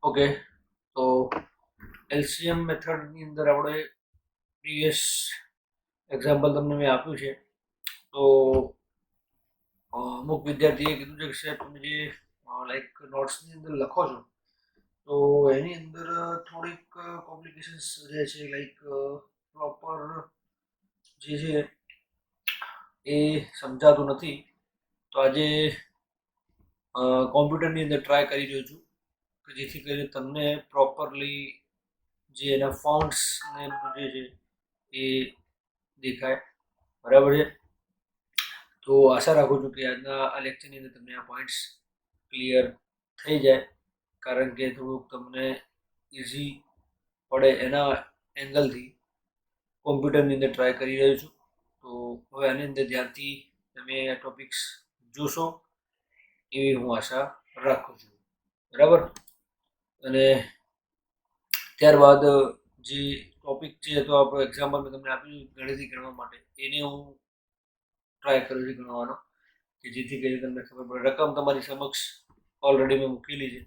Okay, તો LCM મેથડની અંદર આપણે પ્રીવિયસ એક્ઝામ્પલ તમને મેં આપ્યું છે. તો અમુક વિદ્યાર્થીએ કીધું છે કે સાહેબ તમે જે લાઈક નોટ્સની અંદર લખો છો તો એની અંદર થોડીક કોમ્પ્લિકેશન્સ રહે છે, લાઈક પ્રોપર જે છે એ સમજાતું નથી. તો આજે કોમ્પ્યુટરની અંદર ટ્રાય કરી રહ્યો છું કે જેથી કરીને તમને પ્રોપરલી જે એના ફોન્ટ્સ ને બધું જે છે એ દેખાય. બરાબર છે. તો આશા રાખું છું કે આજના આ લેક્ચરની અંદર તમને આ પોઈન્ટ્સ ક્લિયર થઈ જાય, કારણ કે થોડુંક તમને ઇઝી પડે એના એંગલથી કોમ્પ્યુટરની અંદર ટ્રાય કરી રહ્યો છું. તો હવે આની અંદર ધ્યાનથી તમે આ ટોપિક્સ જોશો એવી હું આશા રાખું છું. બરાબર. અને ત્યારબાદ જે ટોપિક છે તો આપણો એક્ઝામ્પલ મેં તમને આપ્યું ગણિતથી ગણવા માટે, એને હું ટ્રાય કરું છું ગણવાનો, કે જેથી કરીને તમને ખબર પડે. રકમ તમારી સમક્ષ ઓલરેડી મેં મૂકેલી છે,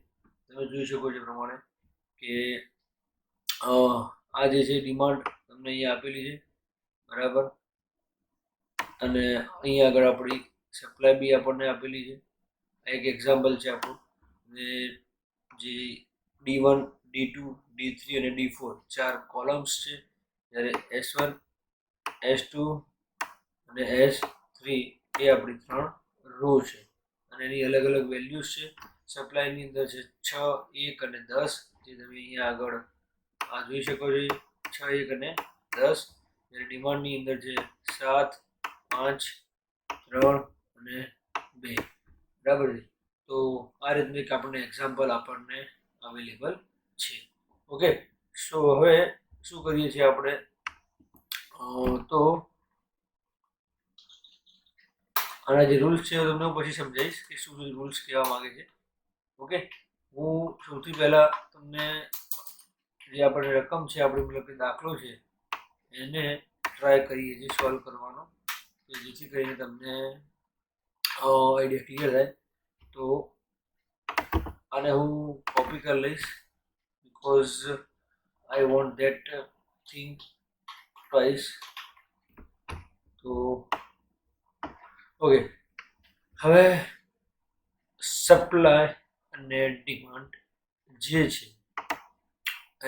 તમે જોઈ શકો છો પ્રમાણે કે આ જે છે ડિમાન્ડ તમને અહીંયા આપેલી છે. બરાબર. અને અહીંયા આગળ આપણી સપ્લાય બી આપણને આપેલી છે. આ એક એક્ઝામ્પલ છે આપણું. ને જે D1, D2, D3 અને D4 ચાર કોલમ્સ છે, જ્યારે S1, S2 અને S3 એ આપણી ત્રણ રો છે, અને એની અલગ અલગ વેલ્યુઝ છે. સપ્લાયની અંદર છે 6, 1 અને 10, જે તમે અહીંયા આગળ આ જોઈ શકો છો, 6, 1 અને 10. જ્યારે ડિમાન્ડની અંદર છે 7, 5, 3 અને 2. બરાબર છે. તો આ રીતનું એક આપણને એક્ઝામ્પલ આપણને અવેલેબલ છે. ઓકે, સો હવે શું કરીએ છીએ આપણે, તો આના જે રૂલ્સ છે તમને હું પછી સમજાવીશ કે શું શું રૂલ્સ કહેવા માંગે છે. ઓકે, હું સૌથી પહેલા તમને જે આપણે રકમ છે, આપણી મતલબ કે દાખલો છે, એને ટ્રાય કરીએ છીએ સોલ્વ કરવાનો, કે જેથી કરીને તમને આઈડિયા ક્લિયર થાય. તો આને હું કોપી કરી લઈશ, because I want that thing twice. તો ઓકે, હવે સપ્લાય અને ડિમાન્ડ જે છે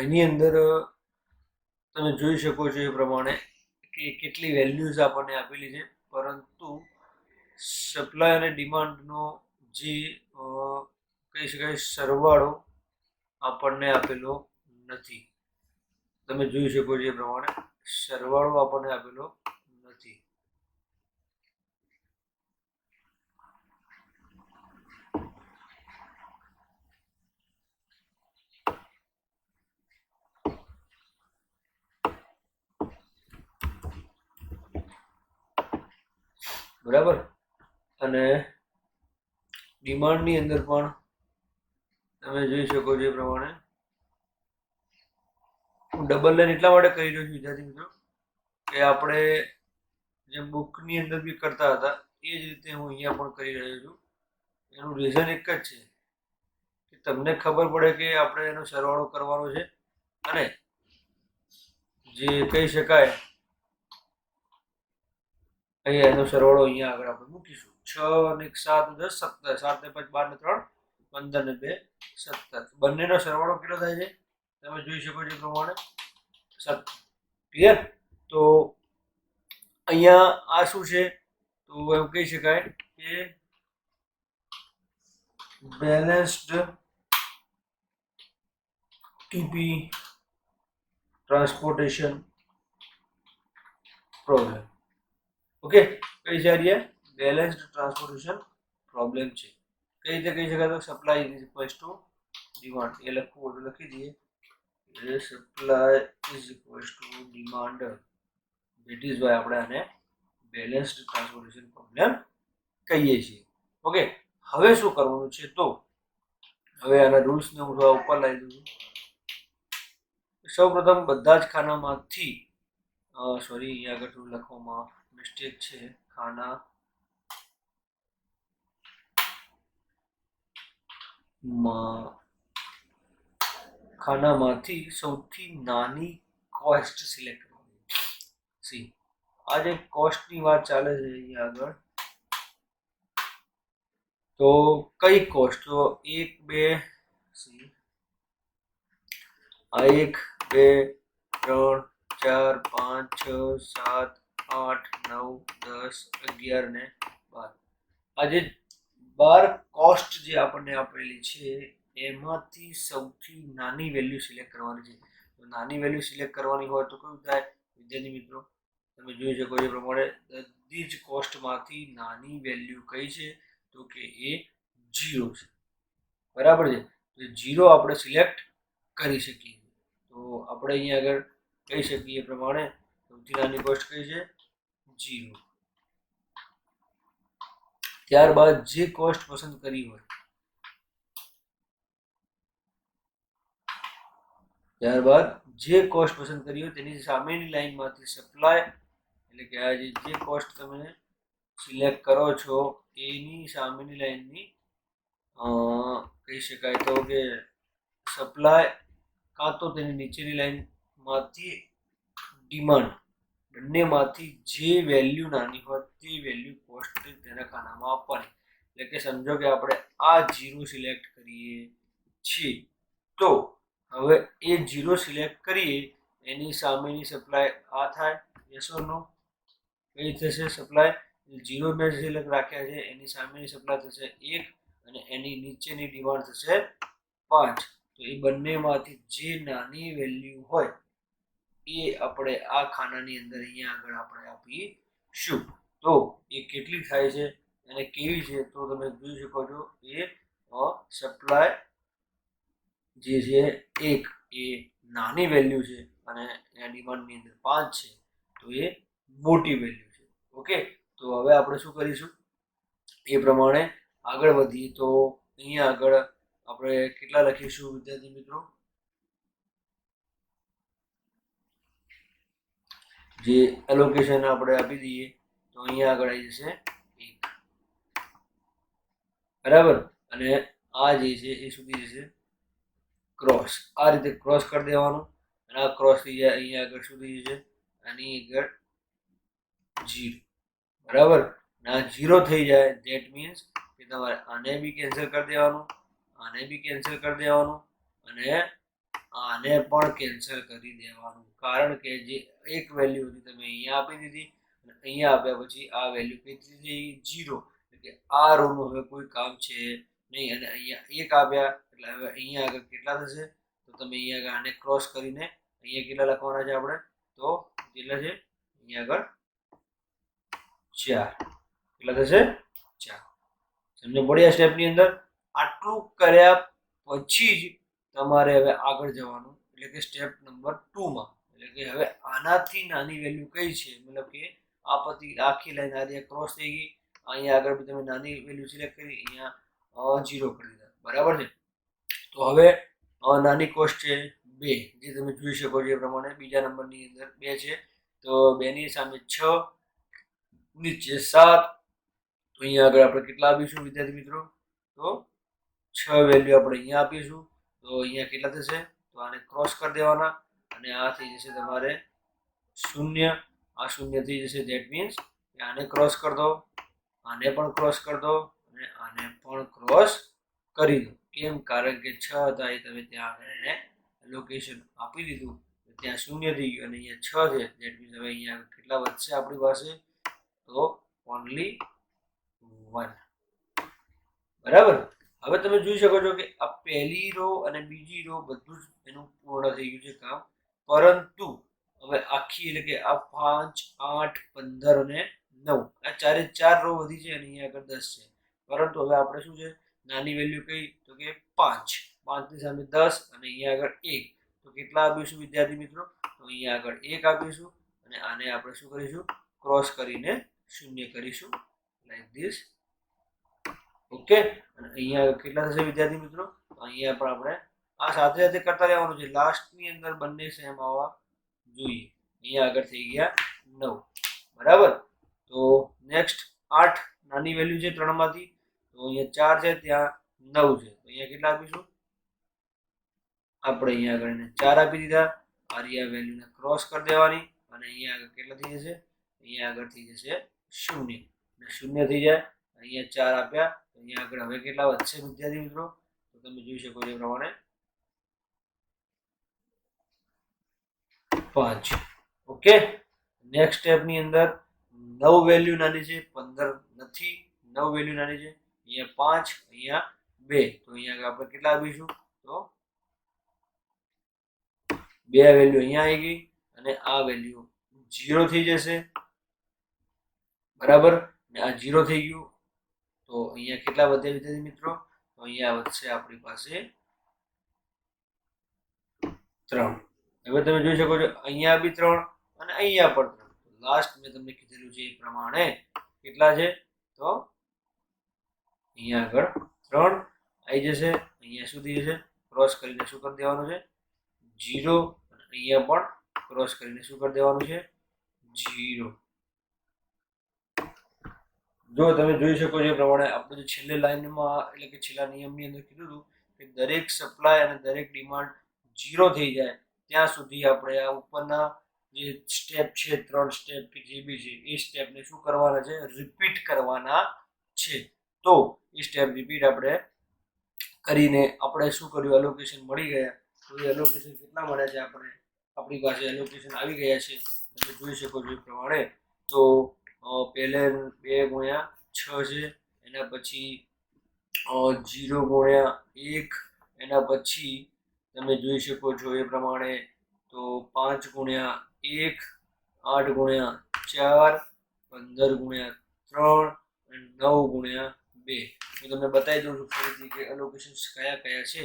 એની અંદર તમે જોઈ શકો છો એ પ્રમાણે કે કેટલી વેલ્યુઝ આપણને આપેલી છે, પરંતુ સપ્લાય અને ડિમાન્ડનો જે કહી શકાય સરવાળો આપણને આપેલો નથી. તમે જોઈ શકો છો એ પ્રમાણે સરવાળો આપણને આપેલો નથી. બરાબર. અને ડિમાન્ડની અંદર પણ તમે જોઈ શકો છો એ પ્રમાણે હું ડબલ લાઈન એટલા માટે કહી રહ્યો છું વિદ્યાર્થી મિત્રો, કે આપણે જેમ બુકની અંદર બી કરતા હતા એ જ રીતે હું અહીંયા પણ કરી રહ્યો છું. એનું રીઝન એક જ છે કે તમને ખબર પડે કે આપણે એનો સરવાળો કરવાનો છે, અને જે કહી શકાય અહીંયા એનો સરવાળો અહીંયા આગળ આપણે મૂકીશું. 6 અને 7, 10, 17, 7 ને 5, 12 ને 3, 15 ને 2, 17. બંનેનો સરવાળો કેટલો થાય છે તમે જોઈ શકો છો એ પ્રમાણે 17. ક્લિયર? તો અહીંયા આ શું છે, તો એમ કહી શકાય કે balanced TP transportation problem. Okay, કઈ છે આ બેલેન્સ્ડ ટ્રાન્સપોર્ટેશન પ્રોબ્લેમ છે. કઈ રીતે કહી શકાય, તો supply is equals to demand. એ લખવું હોય તો લખી દઈએ, supply is equals to demand. That is why આપણે આને બેલેન્સ્ડ ટ્રાન્સપોર્ટેશન પ્રોબ્લેમ કહીએ છીએ. ઓકે, હવે શું કરવાનું છે, તો હવે આના રૂલ્સને હું થોડા ઉપર લાવી દઉં છું. સૌપ્રથમ બધા જ ખાનામાંથી સોરી, અહીંયા આગળ થોડું લખવામાં મિસ્ટેક છે. ખાના ખાનામાંથી સૌથી નાની કોસ્ટ સિલેક્ટ કરવાની. સી આજે કોસ્ટની વાત ચાલે છે અહીંયા આગળ. તો કઈ કોસ્ટ? તો 1 2 સી આ 1 2 3 4 5 6 7 8 9 10 11 ને 12. આજે 12 કોસ્ટ જે આપણને આપેલી છે એમાંથી સૌથી નાની વેલ્યુ સિલેક્ટ કરવાની છે. તો નાની વેલ્યુ સિલેક્ટ કરવાની હોય તો કેવું થાય વિદ્યાર્થી મિત્રો? તમે જોઈ શકો એ પ્રમાણે બધી જ કોસ્ટમાંથી નાની વેલ્યુ કઈ છે? તો કે એ 0 છે. બરાબર છે. તો 0 આપણે સિલેક્ટ કરી શકીએ. તો આપણે અહીંયા આગળ કહી શકીએ એ પ્રમાણે સૌથી નાની કોસ્ટ કઈ છે? 0. ત્યારબાદ જે કોસ્ટ પસંદ કરી હોય તેની સામેની લાઈનમાંથી સપ્લાય એટલે કે આ જે કોસ્ટ તમે સિલેક્ટ કરો છો એની સામેની લાઈનની કહી શકાય તો કે સપ્લાય કાં તો તેની નીચેની લાઈનમાંથી ડિમાન્ડ, બંનેમાંથી જે વેલ્યુ નાની હોય તે વેલ્યુ કોસ્ટ તેના ખાનામાં આપવાની. એટલે કે સમજો કે આપણે આ 0 સિલેક્ટ કરીએ છીએ તો હવે એ 0 સિલેક્ટ કરીએ એની સામેની સપ્લાય આ થાય. યસ ઓર નો? કઈ થશે સપ્લાય? 0 ને સિલેક્ટ રાખ્યા છે એની સામેની સપ્લાય થશે 1 અને એની નીચેની ડિમાન્ડ થશે 5. તો એ બંનેમાંથી જે નાની વેલ્યુ હોય એ આપણે આ ખાનાની અંદર અહીંયા આગળ આપણે આપીશું. તો એ કેટલી થાય છે અને કેવી છે? તો તમે જોઈ શકો છો એ સપ્લાય જે છે 1 એ નાની વેલ્યુ છે અને એના ડિમાન્ડની અંદર 5 છે તો એ મોટી વેલ્યુ છે. ઓકે, તો હવે આપણે શું કરીશું એ પ્રમાણે આગળ વધીએ. તો અહીંયા આગળ આપણે કેટલા લખીશું વિદ્યાર્થી મિત્રો? જે એલોકેશન આપણે આપી દઈએ તો અહીંયા આગળ આવી જશે 1. બરાબર. અને આ જે છે એ સુધી જશે ક્રોસ. આ રીતે ક્રોસ કરી દેવાનું અને આ ક્રોસ થઈ જાય અહીંયા આગળ સુધી જશે આની આગળ 0. બરાબર. અને આ 0 થઈ જાય ધેટ મીન્સ કે તમારે આને બી કેન્સલ કરી દેવાનું, આને બી કેન્સલ કરી દેવાનું અને આને પણ કેન્સલ કરી દેવાનું. કારણ કે જે એક વેલ્યુ હતી તમે અહીંયા આપી દીધી અને અહીંયા આપ્યા પછી આ વેલ્યુ કેટલી થઈ? 0. એટલે કે આ રોનું હવે કોઈ કામ છે નહીં. અને અહીંયા 1 આપ્યા એટલે હવે અહીંયા આગળ કેટલા થશે? તો તમે અહીંયા આગળ આને ક્રોસ કરીને અહીંયા કેટલા લખવાના છે આપણે? તો કેટલા છે અહીંયા આગળ? 4. કેટલા થશે? 4. સમજો પડી આ સ્ટેપની અંદર? આટલું કર્યા પછી જ તમારે હવે આગળ જવાનું એટલે કે સ્ટેપ નંબર 2 માં. એટલે કે હવે આનાથી નાની વેલ્યુ કઈ છે? મતલબ કે આ પછી આખી લાઈન આ રીતે ક્રોસ થઈ ગઈ. અહીંયા આગળ બી તમે નાની વેલ્યુ સિલેક્ટ કરી, અહીંયા 0 કરી દીધા. બરાબર છે. તો હવે નાની કોસ્ટ છે 2, જે તમે જોઈ શકો છો એ પ્રમાણે બીજા નંબરની અંદર 2 છે. તો 2 ની સામે 6, નીચે 7. તો અહીંયા આગળ આપણે કેટલા આપીશું વિદ્યાર્થી મિત્રો? તો 6 વેલ્યુ આપણે અહીંયા આપીશું. તો અહીંયા કેટલા થશે? તો આને ક્રોસ કરી દેવાના અને આ થઈ જશે તમારે 0. આ 0 થઈ જશે. ધેટ મીન્સ આને ક્રોસ કરી દો, આને પણ ક્રોસ કરી દો અને આને પણ ક્રોસ કરી દો. કેમ? કારણ કે 6 હતા એ તમે ત્યાં એને લોકેશન આપી દીધું, ત્યાં 0 થઈ ગયું અને અહીંયા 6 છે. ધેટ મીન્સ હવે અહીંયા કેટલા વધશે આપણી પાસે? તો ઓનલી 1. બરાબર. હવે તમે જોઈ શકો છો કે આ પહેલી રો અને બીજી રો બધું જ એનું પૂર્ણ થઈ ગયું છે કામ. પરંતુ હવે આખી એટલે કે આ 5 8 15 અને 9 આ ચારે 4 રો વધી છે અને અહીંયા આગળ 10 છે. પરંતુ હવે આપણે શું છે નાની વેલ્યુ કઈ? તો કે 5. 5 ની સામે 10 અને અહીંયા આગળ 1. તો કેટલા આપીશું વિદ્યાર્થી મિત્રો? તો અહીંયા આગળ 1 આપીશું અને આને આપણે શું કરીશું? ક્રોસ કરીને 0 કરીશું લાઈક ધીસ. ઓકે. અને અહીંયા કેટલા થશે વિદ્યાર્થી મિત્રો? તો અહીંયા પણ આપણે આ સાથે સાથે કરતા રહેવાનું છે. લાસ્ટની અંદર બંને સેમ આવવા જોઈએ. અહીંયા આગળ થઈ ગયા 9. બરાબર. તો નેક્સ્ટ 8 નાની વેલ્યુ છે 3 માંથી. તો અહીંયા 4 છે, ત્યાં 9 છે. તો અહીંયા કેટલા આપીશું? આપણે અહીંયા આગળ એને 4 આપી દીધા. આ વેલ્યુને ક્રોસ કરી દેવાની અને અહીંયા આગળ કેટલા થઈ જશે? અહીંયા આગળ થઈ જશે 0 અને 0 થઈ જાય. અહીંયા 4 આપ્યા તો અહીંયા આગળ હવે કેટલા વધશે વિદ્યાર્થી મિત્રો? તો તમે જોઈ શકો છો એ પ્રમાણે 5. ઓકે, નેક્સ્ટ સ્ટેપની અંદર 9 વેલ્યુ નાની છે, 15 નથી. 9 વેલ્યુ નાની છે, અહીંયા 5, અહીંયા 2. તો અહીંયા આપણે કેટલા આપીશું? તો 2 વેલ્યુ અહીંયા આવી ગઈ અને આ વેલ્યુ 0 થઈ જશે, બરાબર. ને આ 0 થઈ ગયું તો અહીંયા કેટલા વધે વિદ્યાર્થી મિત્રો? તો અહીંયા વધશે આપણી પાસે 3. હવે તમે જોઈ શકો છો અહીંયા બી 3 અને અહીંયા પણ 3. લાસ્ટ મેં તમને કીધેલું છે એ પ્રમાણે કેટલા છે? તો અહીંયા આગળ 3 આવી જશે. અહીંયા શું થઈ જશે? ક્રોસ કરીને શું કરી દેવાનું છે? 0. અને અહીંયા પણ ક્રોસ કરીને શું કરી દેવાનું છે? 0. જો તમે જોઈ શકો છો એ પ્રમાણે આપણે જે છેલ્લે લાઈનમાં એટલે કે છેલ્લા નિયમની અંદર કીધું હતું કે દરેક સપ્લાય અને દરેક ડિમાન્ડ 0 થઈ જાય ત્યાં સુધી આપણે આ ઉપરના જે સ્ટેપ છે 3 સ્ટેપ કે જે બી છે એ સ્ટેપને શું કરવાના છે? રિપીટ કરવાના છે. તો એ સ્ટેપ રિપીટ આપણે કરીને આપણે શું કર્યું? એલોકેશન મળી ગયા. તો એ એલોકેશન કેટલા મળ્યા છે? આપણે આપણી પાસે એલોકેશન આવી ગયા છે, તમે જોઈ શકો છો એ પ્રમાણે. તો પહેલે 2 ગુણ્યા 6 છે, એના પછી 0 ગુણ્યા 1, એના પછી તમે જોઈ શકો છો એ પ્રમાણે તો 5 ગુણ્યા 1, 8 ગુણ્યા 4, 15 ગુણ્યા 3 અને 9 ગુણ્યા 2. હું તમને બતાવી દઉં છું ફરીથી કે એલોકેશન્સ કયા કયા છે.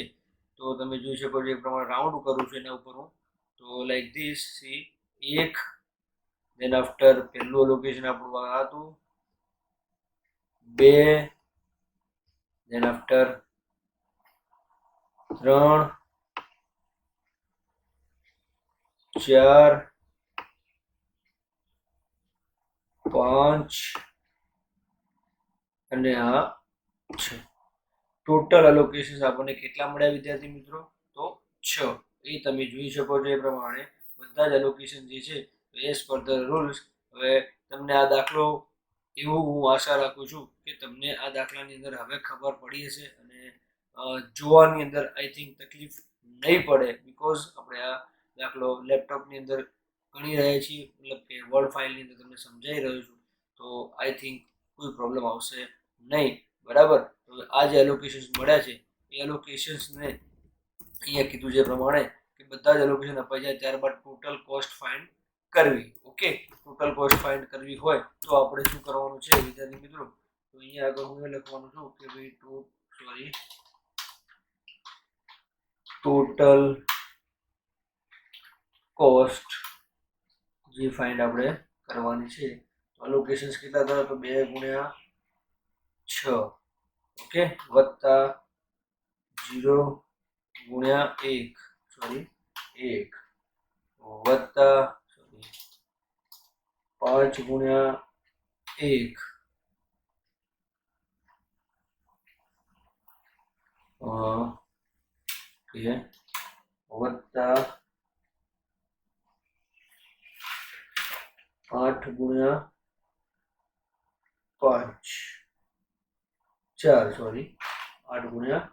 તો તમે જોઈ શકો છો એ પ્રમાણે રાઉન્ડ કરું છું એના ઉપર હું. તો like this, C 1, then after પહેલું એલોકેશન આપણું આ હતું 2, then after 3, 4, 5 અને આ 6. ટોટલ એલોકેશન્સ આપણને કેટલા મળ્યા વિદ્યાર્થી મિત્રો? તો 6. એ તમે જોઈ શકો છો એ પ્રમાણે બધા જ એલોકેશન જે છે એઝ પર ધ રૂલ્સ. હવે તમને આ દાખલો એવું હું આશા રાખું છું કે તમને આ દાખલાની અંદર હવે ખબર પડી હશે અને જોવાની અંદર આઈ થિંક તકલીફ નહીં પડે, બીકોઝ આપણે આ દાખલો લેપટોપની અંદર ગણી રહ્યા છીએ, મતલબ કે વર્ડ ફાઇલની અંદર તમને સમજાઈ રહ્યો છું. તો આઈ થિંક કોઈ પ્રોબ્લેમ આવશે નહીં, બરાબર. તો આ જે એલોકેશન્સ મળ્યા છે એ એલોકેશન્સને અહીંયા કીધું છે પ્રમાણે કે બધા જ એલોકેશન અપાઈ જાય ત્યારબાદ ટોટલ કોસ્ટ ફાઇન્ડ કરવી. ઓકે, ટોટલ કોસ્ટ ફાઇન્ડ કરવી હોય તો આપણે શું કરવાનું છે વિદ્યાર્થી મિત્રો? તો અહીંયા આગળ હું એ લખવાનું છું કે ભાઈ ટોટલ કોસ્ટ જે ફાઇન્ડ આપણે કરવાની છે. તો એલોકેશન્સ કેટલા થયા? તો 2 ગુણ્યા 6, ઓકે, વત્તા 0 ગુણ્યા 1, સોરી 1, વત્તા 5 ગુણ્યા 1, વત્તા 8 ગુણ્યા 5, 4, સોરી 8 ગુણ્યા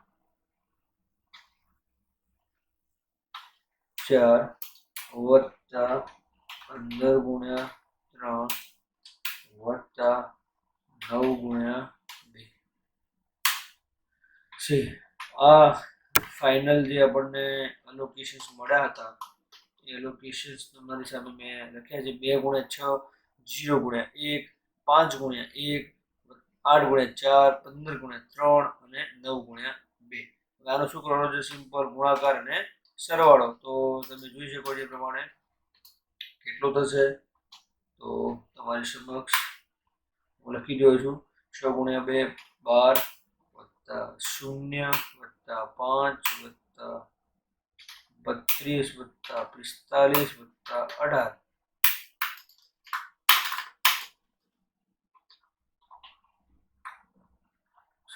4, વત્તા 15 ગુણ્યા 3, વત્તા 9 ગુણ્યા 2 છે. આ ફાઇનલ જે આપણને એલોકેશન્સ મળ્યા હતા એ એલોકેશન્સ તમારી સામે મેં લખ્યા છે. 2 ગુણ્યા 6, 0 ગુણ્યા 1, 5 ગુણ્યા 1, 8 ગુણ્યા 4, 15 ગુણ્યા 3 અને 9 ગુણ્યા 2. આનો શું કરવાનો છે? સિમ્પલ ગુણાકાર અને સરવાળો. તો તમે જોઈ શકો છો એ પ્રમાણે કેટલું થશે? તો તમારી સમક્ષ હું લખી દઉં છું 6 ગુણ્યા 2 12, વત્તા 0, વત્તા 5, વત્તા 32, વત્તા 45, વત્તા 18.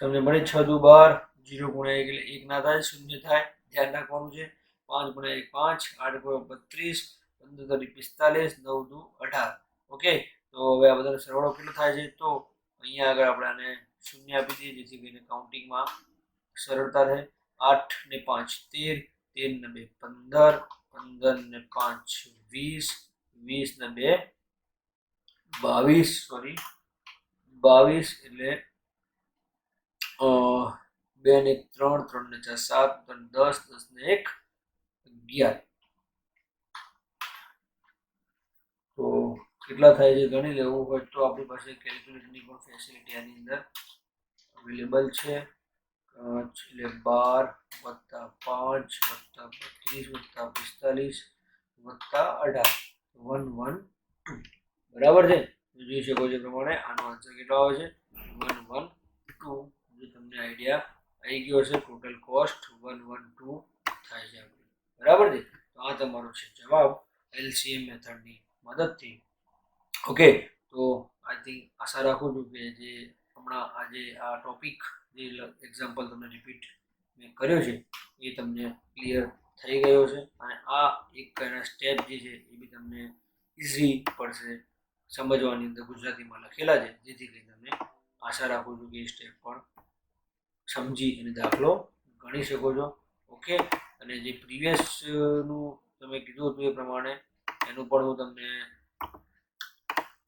તમને મળે 6 દુ 12, 0 ગુણ્યા 1 એટલે 1 ના થાય, 0 થાય, ધ્યાન રાખવાનું છે. 5 × 1 5, 8 × 32, 15 × 45, 9 × 2 18. ઓકે, તો હવે આ બધાનો સરવાળો કેટલો થાય છે? તો અહીંયા આગળ આપણે આને શૂન્ય આપી દઈએ જેથી કરીને કાઉન્ટિંગમાં સરળતા રહે. 8 ને 5 13, 13 ને 2 15, 15 ને 5 20, 20 ને 2 22, સોરી 22 એટલે 2 ને 3, 3 ને 4 7, 3 10, 10 ને 1 11. તો કેટલા થાય છે ગણી લેવું હોય તો આપણી પાસે કેલ્ક્યુલેટરની પણ ફેસિલિટી આની અંદર અવેલેબલ છે. એટલે 12 વત્તા 5 વત્તા 32 વત્તા 45 વત્તા 18 112. બરાબર છે? જોઈ શકો છો પ્રમાણે આનો આન્સર કેટલો આવે છે? 112. જો તમને આઈડિયા આવી ગયો હશે, ટોટલ કોસ્ટ 112 થાય છે આપણી. બરાબર છે? તો આ તમારો છે જવાબ LCM મેથડની મદદથી. ઓકે, તો આઈ થિંક આશા રાખું છું કે જે હમણાં આજે આ ટોપિક જે એક્ઝામ્પલ તમને રિપીટ મેં કર્યો છે એ તમને ક્લિયર થઈ ગયો છે, અને આ એક એના સ્ટેપ જે છે એ બી તમને ઇઝી પડશે સમજવાની અંદર ગુજરાતીમાં લખેલા છે, જેથી કરીને તમે આશા રાખું છું કે એ સ્ટેપ પણ સમજી અને દાખલો ગણી શકો છો. ઓકે, અને જે પ્રીવિયસનું તમે કીધું હતું એ પ્રમાણે એનું પણ હું તમને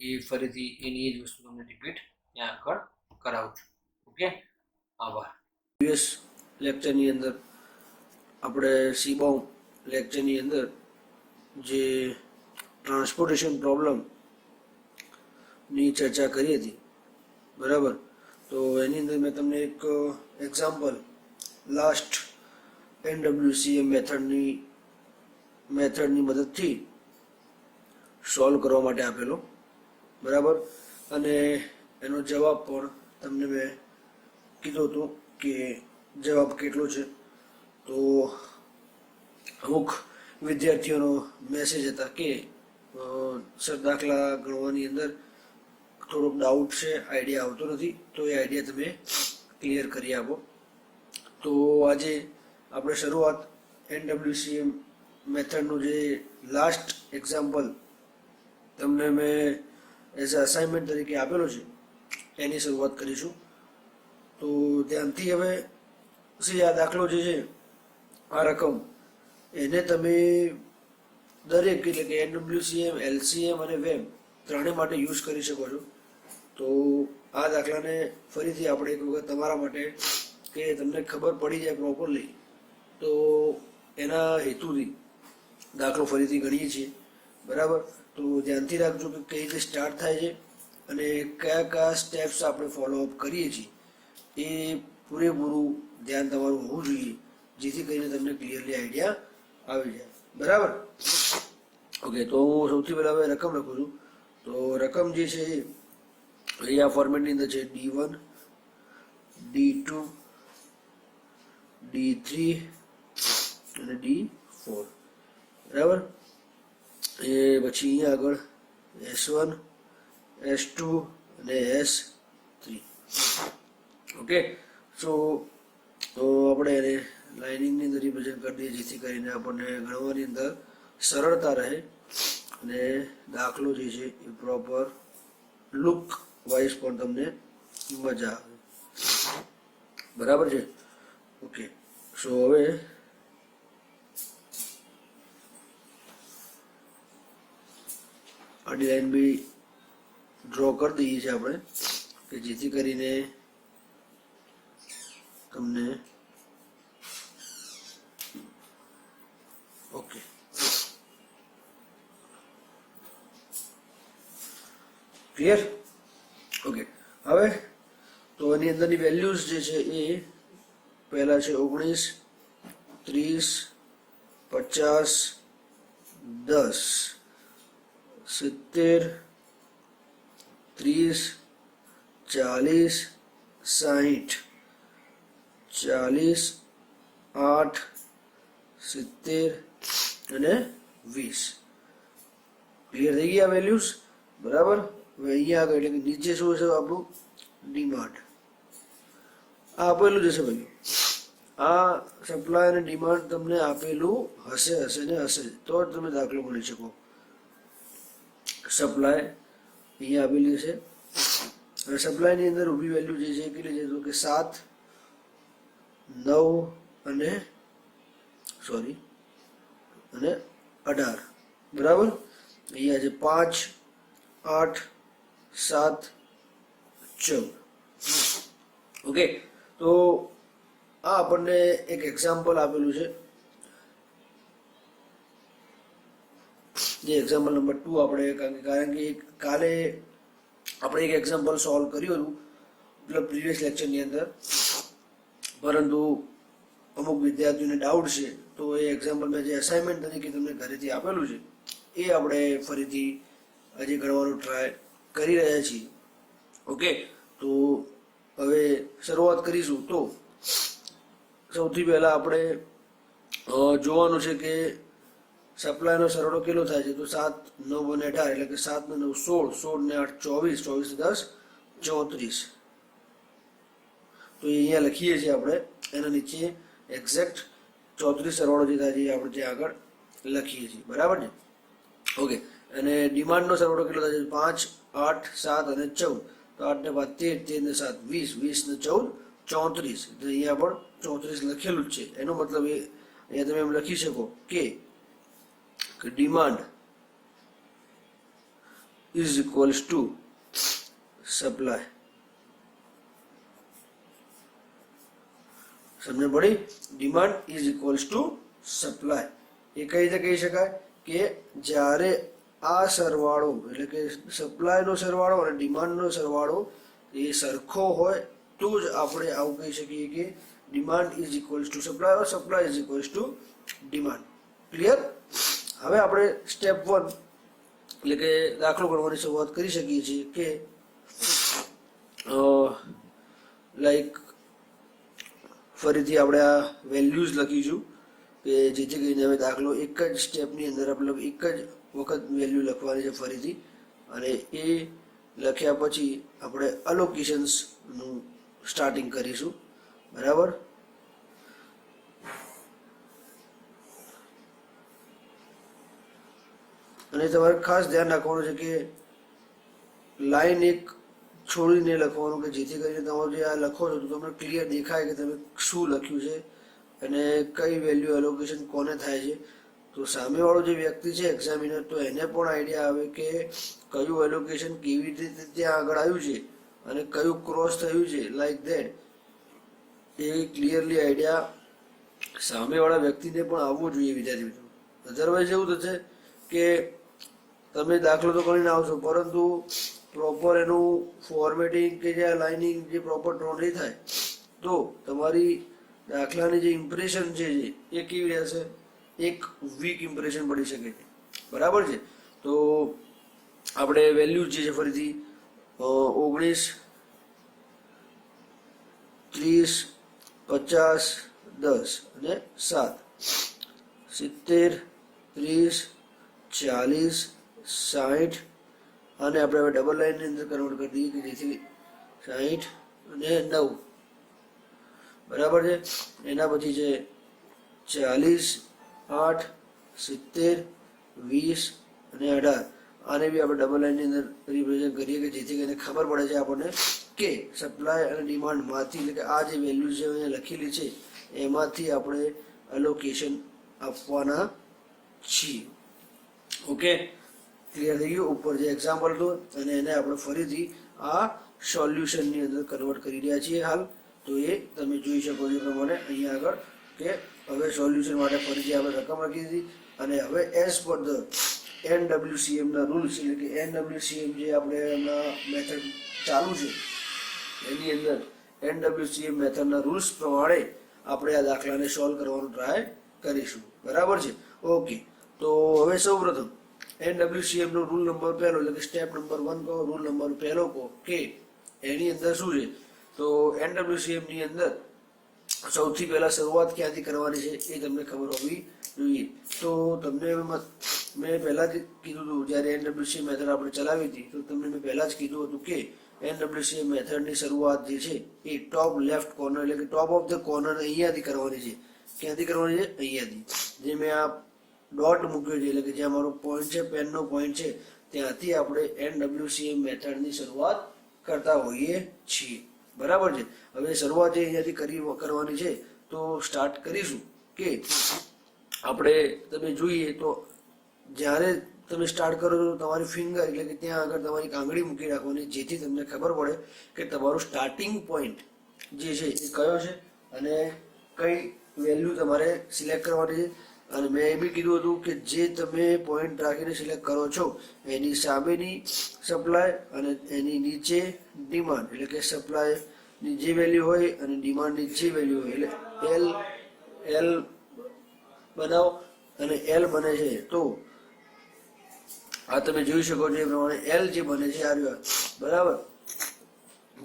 એ ફરીથી એની જ વસ્તુ તમને રિપીટ ત્યાં આગળ કરાવું છું. ઓકે, આભાર. પ્રીવિયસ લેક્ચરની અંદર આપણે સીબાઉન્ડ લેક્ચરની અંદર જે ટ્રાન્સપોર્ટેશન પ્રોબ્લેમની ચર્ચા કરી હતી, બરાબર? તો એની અંદર મેં તમને એક એક્ઝામ્પલ લાસ્ટ NWCM મેથડની મદદથી સોલ્વ કરવા માટે આપેલો, બરાબર? અને એનો જવાબ પણ તમને મેં કીધું હતું કે જવાબ કેટલો છે. તો અમુક વિદ્યાર્થીઓનો મેસેજ હતા કે સર દાખલા ગણવાની અંદર થોડોક ડાઉટ છે, આઈડિયા આવતો નથી, તો એ આઈડિયા તમે ક્લિયર કરી આપો. તો આજે આપણે શરૂઆત NWCM મેથડનું જે લાસ્ટ એક્ઝામ્પલ તમને મેં એઝ અ અસાઇનમેન્ટ તરીકે આપેલો છે એની શરૂઆત કરીશું. તો ધ્યાનથી હવે આ દાખલો જે છે, આ રકમ એને તમે દરેક એટલે કે NWCM, LCM અને WEM ત્રણેય માટે યુઝ કરી શકો છો. તો આ દાખલાને ફરીથી આપણે એક વખત તમારા માટે કે તમને ખબર પડી જાય પ્રોપરલી, તો એના હેતુથી દાખલો ફરીથી ગણીએ છીએ, બરાબર? તો ધ્યાનથી રાખજો કે કઈ રીતે સ્ટાર્ટ થાય છે અને કયા કયા સ્ટેપ્સ આપણે ફોલોઅપ કરીએ છીએ એ પૂરેપૂરું ધ્યાન તમારું હોવું જોઈએ, જેથી કરીને તમને ક્લિયરલી આઈડિયા આવી જાય, બરાબર? ઓકે, તો હું સૌથી પહેલાં હવે રકમ લખું છું. તો રકમ જે છે એ અહીંયા ફોર્મેટની અંદર છે D1, D2, D3 અને D4, બરાબર? એ પછી અહીંયા આગળ S1, S2 અને S3. ઓકે, તો આપણે એને લાઇનિંગની અંદર રિપ્રેઝન્ટ કરી દઈએ, જેથી કરીને આપણને ગણવાની અંદર સરળતા રહે અને દાખલો જે છે એ પ્રોપર લુક વાઇઝ પણ તમને મજા આવે, બરાબર છે? ઓકે, સો હવે આડી લાઈન બી ડ્રો કરી દઈએ છીએ આપણે, કે જેથી કરીને તમને ઓકે ક્લિયર. ઓકે, હવે તો એની અંદરની વેલ્યુઝ જે છે એ પહેલા છે 19, 30, 50, 10, 70, 30, 40, 60, 40, 8, 70 અને 20. ક્લિયર થઈ ગયા વેલ્યુઝ, બરાબર? હવે અહીંયા આગળ એટલે કે નીચે શું છે આપણું ડિમાન્ડ, આ આપેલું જશે ભાઈ, આ સપ્લાય અને ડિમાન્ડ તમને આપેલું હશે ને હશે તો જ તમે દાખલો ગણી શકો. સપ્લાય અહીંયા આપેલી છે અને સપ્લાયની અંદર ઊભી વેલ્યુ જે છે કેટલી છે તો કે 7, 9 અને 18. બરાબર. અહીંયા છે 5, 8, 7, 14. ઓકે, તો આ આપણને એક એક્ઝામ્પલ આપેલું છે, જે એક્ઝામ્પલ નંબર 2 આપણે કારણ કે કાલે આપણે એક એક્ઝામ્પલ સોલ્વ કર્યું હતું મતલબ પ્રીવિયસ લેક્ચરની અંદર, પરંતુ અમુક વિદ્યાર્થીઓને ડાઉટ છે તો એ એક્ઝામ્પલ મેં જે અસાઇનમેન્ટ તરીકે તમને ઘરેથી આપેલું છે એ આપણે ફરીથી હજી ગણવાનો ટ્રાય કરી રહ્યા છીએ. ઓકે, તો હવે શરૂઆત કરીશું. તો સૌથી પહેલાં આપણે જોવાનું છે કે સપ્લાયનો સરવાળો કેટલો થાય છે તો 7, 9 અને 18 એટલે કે 7 ને 9 16, 16 ને 8 24, 24 ને 10 34. તો એ અહીંયા લખીએ છીએ આપણે, એના નીચે એક્ઝેક્ટ 34 સરવાળો જે થાય છે એ આપણે ત્યાં આગળ લખીએ છીએ. બરાબર ને? ઓકે, અને ડિમાન્ડનો સરવાળો કેટલો થાય છે 5, 8, 7 અને 14. તો 8 ને 5 13, 13 ને 7 20, 20 ને 14 34. તો અહીંયા પણ 34 લખેલું જ છે. એનો મતલબ એ અહીંયા તમે એમ લખી શકો કે demand is equals to supply. સમજ પડી? Demand is equals to supply. એ કઈ રીતે કહી શકાય કે જ્યારે આ સરવાળો એટલે કે સપ્લાયનો સરવાળો અને ડિમાન્ડનો સરવાળો એ સરખો હોય તો જ આપણે આવું કહી શકીએ કે demand is equals to supply or supply is equals to demand. Clear? હવે આપણે સ્ટેપ 1 એટલે કે દાખલો ગણવાની શરૂઆત કરી શકીએ છીએ કે લાઈક ફરીથી આપણે આ વેલ્યુઝ લખીશું કે જેથી કરીને હવે દાખલો એક જ સ્ટેપની અંદર મતલબ એક જ વખત વેલ્યુ લખવાની છે ફરીથી, અને એ લખ્યા પછી આપણે અલોકેશન્સનું સ્ટાર્ટિંગ કરીશું. બરાબર? અને તમારે ખાસ ધ્યાન રાખવાનું છે કે લાઈન એક છોડીને લખવાનું કે જેથી કરીને તમારું જે આ લખો છો તો તમને ક્લિયર દેખાય કે તમે શું લખ્યું છે અને કઈ વેલ્યુ એલોકેશન કોને થાય છે. તો સામેવાળો જે વ્યક્તિ છે એક્ઝામિનર, તો એને પણ આઈડિયા આવે કે કયું એલોકેશન કેવી રીતે ત્યાં આગળ આવ્યું છે અને કયું ક્રોસ થયું છે, like that. A clearly idea સામેવાળા વ્યક્તિને પણ આવવો જોઈએ વિદ્યાર્થી મિત્રો. અધરવાઇઝ એવું થશે કે તમે દાખલો તો કરીને આવશો પરંતુ પ્રોપર એનું ફોર્મેટિંગ કે જે લાઇનિંગ જે પ્રોપર ડ્રો નહીં થાય તો તમારી દાખલાની જે ઇમ્પ્રેશન છે એ કેવી રહેશે? એક વીક ઇમ્પ્રેશન પડી શકે છે. બરાબર છે? તો આપણે વેલ્યુ જે છે ફરીથી 19, 30, 50, 10 અને 7, 70, 30, 40, 60 અને આપણે હવે ડબલ લાઇનની અંદર કન્વર્ટ કરી દઈએ કે જેથી 60 અને 9. બરાબર છે? એના પછી છે 40, 8, 70, 20 અને 18. આને બી આપણે ડબલ લાઇનની અંદર રિપ્રેઝન્ટ કરીએ કે જેથી કરીને ખબર પડે છે આપણને કે સપ્લાય અને ડિમાન્ડમાંથી એટલે કે આ જે વેલ્યુ છે અહીંયા લખેલી છે એમાંથી આપણે અલોકેશન આપવાના છીએ. ઓકે, ક્લિયર થઈ ગયું? ઉપર જે એક્ઝામ્પલ હતું અને એને આપણે ફરીથી આ સોલ્યુશનની અંદર કન્વર્ટ કરી રહ્યા છીએ હાલ. તો એ તમે જોઈ શકો છો પ્રમાણે અહીંયા આગળ કે હવે સોલ્યુશન માટે ફરીથી આપણે રકમ લખી દીધી અને હવે એઝ પર ધ NWCMના રૂલ્સ એટલે કે NWCM જે આપણે એમના મેથડ ચાલુ છે એની અંદર NWCM મેથડના રૂલ્સ પ્રમાણે આપણે આ દાખલાને સોલ્વ કરવાનો ટ્રાય કરીશું. બરાબર છે? ઓકે, તો હવે સૌપ્રથમ NWCM નો રૂલ નંબર પહેલો એટલે કે સ્ટેપ નંબર 1 કહો, રૂલ નંબર પહેલો કહો કે એની અંદર શું છે તો NWCM ની અંદર સૌથી પહેલા શરૂઆત ક્યાંથી કરવાની છે એ તમને ખબર હોવી જોઈએ. તો તમને મેં પહેલાં જ કીધું હતું જ્યારે NWCM મેથડ આપણે ચલાવી હતી તો તમને મેં પહેલાં જ કીધું હતું કે NWCA મેથડની શરૂઆત જે છે એ ટોપ લેફ્ટ કોર્નર એટલે કે ટોપ ઓફ ધ કોર્નર અહીંયાથી કરવાની છે. ક્યાંથી કરવાની છે? અહીંયાથી. જે મેં આ ડોટ મૂક્યો છે એટલે કે જ્યાં મારો પોઈન્ટ છે, પેનનો પોઈન્ટ છે, ત્યાંથી આપણે NWCA મેથડની શરૂઆત કરતા હોઈએ છીએ. બરાબર છે. હવે શરૂઆત જે અહીંયાથી કરવાની છે તો સ્ટાર્ટ કરીશું કે આપણે તમે જોઈએ તો જ્યારે તમે સ્ટાર્ટ કરો છો તમારી ફિંગર એટલે કે ત્યાં આગળ તમારી આંગળી મૂકી રાખવાની, જેથી તમને ખબર પડે કે તમારું સ્ટાર્ટિંગ પોઈન્ટ જે છે એ કયો છે અને કઈ વેલ્યુ તમારે સિલેક્ટ કરવાની છે. અને મેં એ બી કીધું હતું કે જે તમે પોઈન્ટ રાખીને સિલેક્ટ કરો છો એની સામેની સપ્લાય અને એની નીચે ડિમાન્ડ એટલે કે સપ્લાયની જે વેલ્યુ હોય અને ડિમાન્ડની જે વેલ્યુ હોય એટલે એલ બનાવો અને એલ બને છે તો આ તમે જોઈ શકો છો એ પ્રમાણે એલ જે બને છે આ રહ્યો. બરાબર.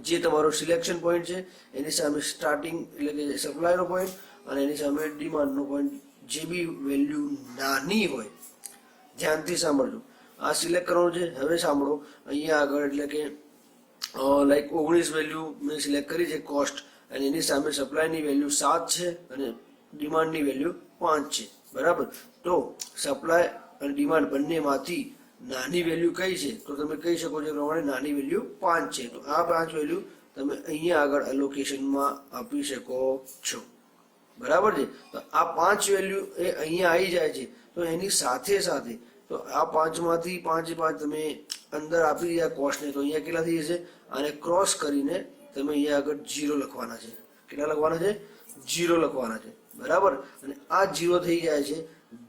જે તમારો સિલેક્શન પોઈન્ટ છે એની સામે સ્ટાર્ટિંગ એટલે કે સપ્લાયનો પોઈન્ટ અને એની સામે ડિમાન્ડનો પોઈન્ટ જે બી વેલ્યુ નાની હોય, ધ્યાનથી સાંભળજો. આ સિલેક્ટ કરવાનું છે. હવે સાંભળો અહીંયા આગળ એટલે કે લાઈક 19 વેલ્યુ મેં સિલેક્ટ કરી છે કોસ્ટ, અને એની સામે સપ્લાયની વેલ્યુ 7 છે અને ડિમાન્ડની વેલ્યુ 5 છે. બરાબર. તો સપ્લાય અને ડિમાન્ડ બંનેમાંથી નાની વેલ્યુ કઈ છે? તો તમે કહી શકો છો એ પ્રમાણે નાની વેલ્યુ 5 છે. તો આ 5 વેલ્યુ તમે અહીંયા આગળ એલોકેશનમાં આપી શકો છો. બરાબર છે. તો આ 5 વેલ્યુ એ અહીંયા આવી જાય છે. તો એની સાથે સાથે તો આ 5માંથી 5 તમે અંદર આપી દીધા કોસ્ટને, તો અહીંયા કેટલા થઈ જશે? આને ક્રોસ કરીને તમે અહીંયા આગળ 0 લખવાના છે. કેટલા લખવાના છે? 0 લખવાના છે. બરાબર. અને આ 0 થઈ જાય છે.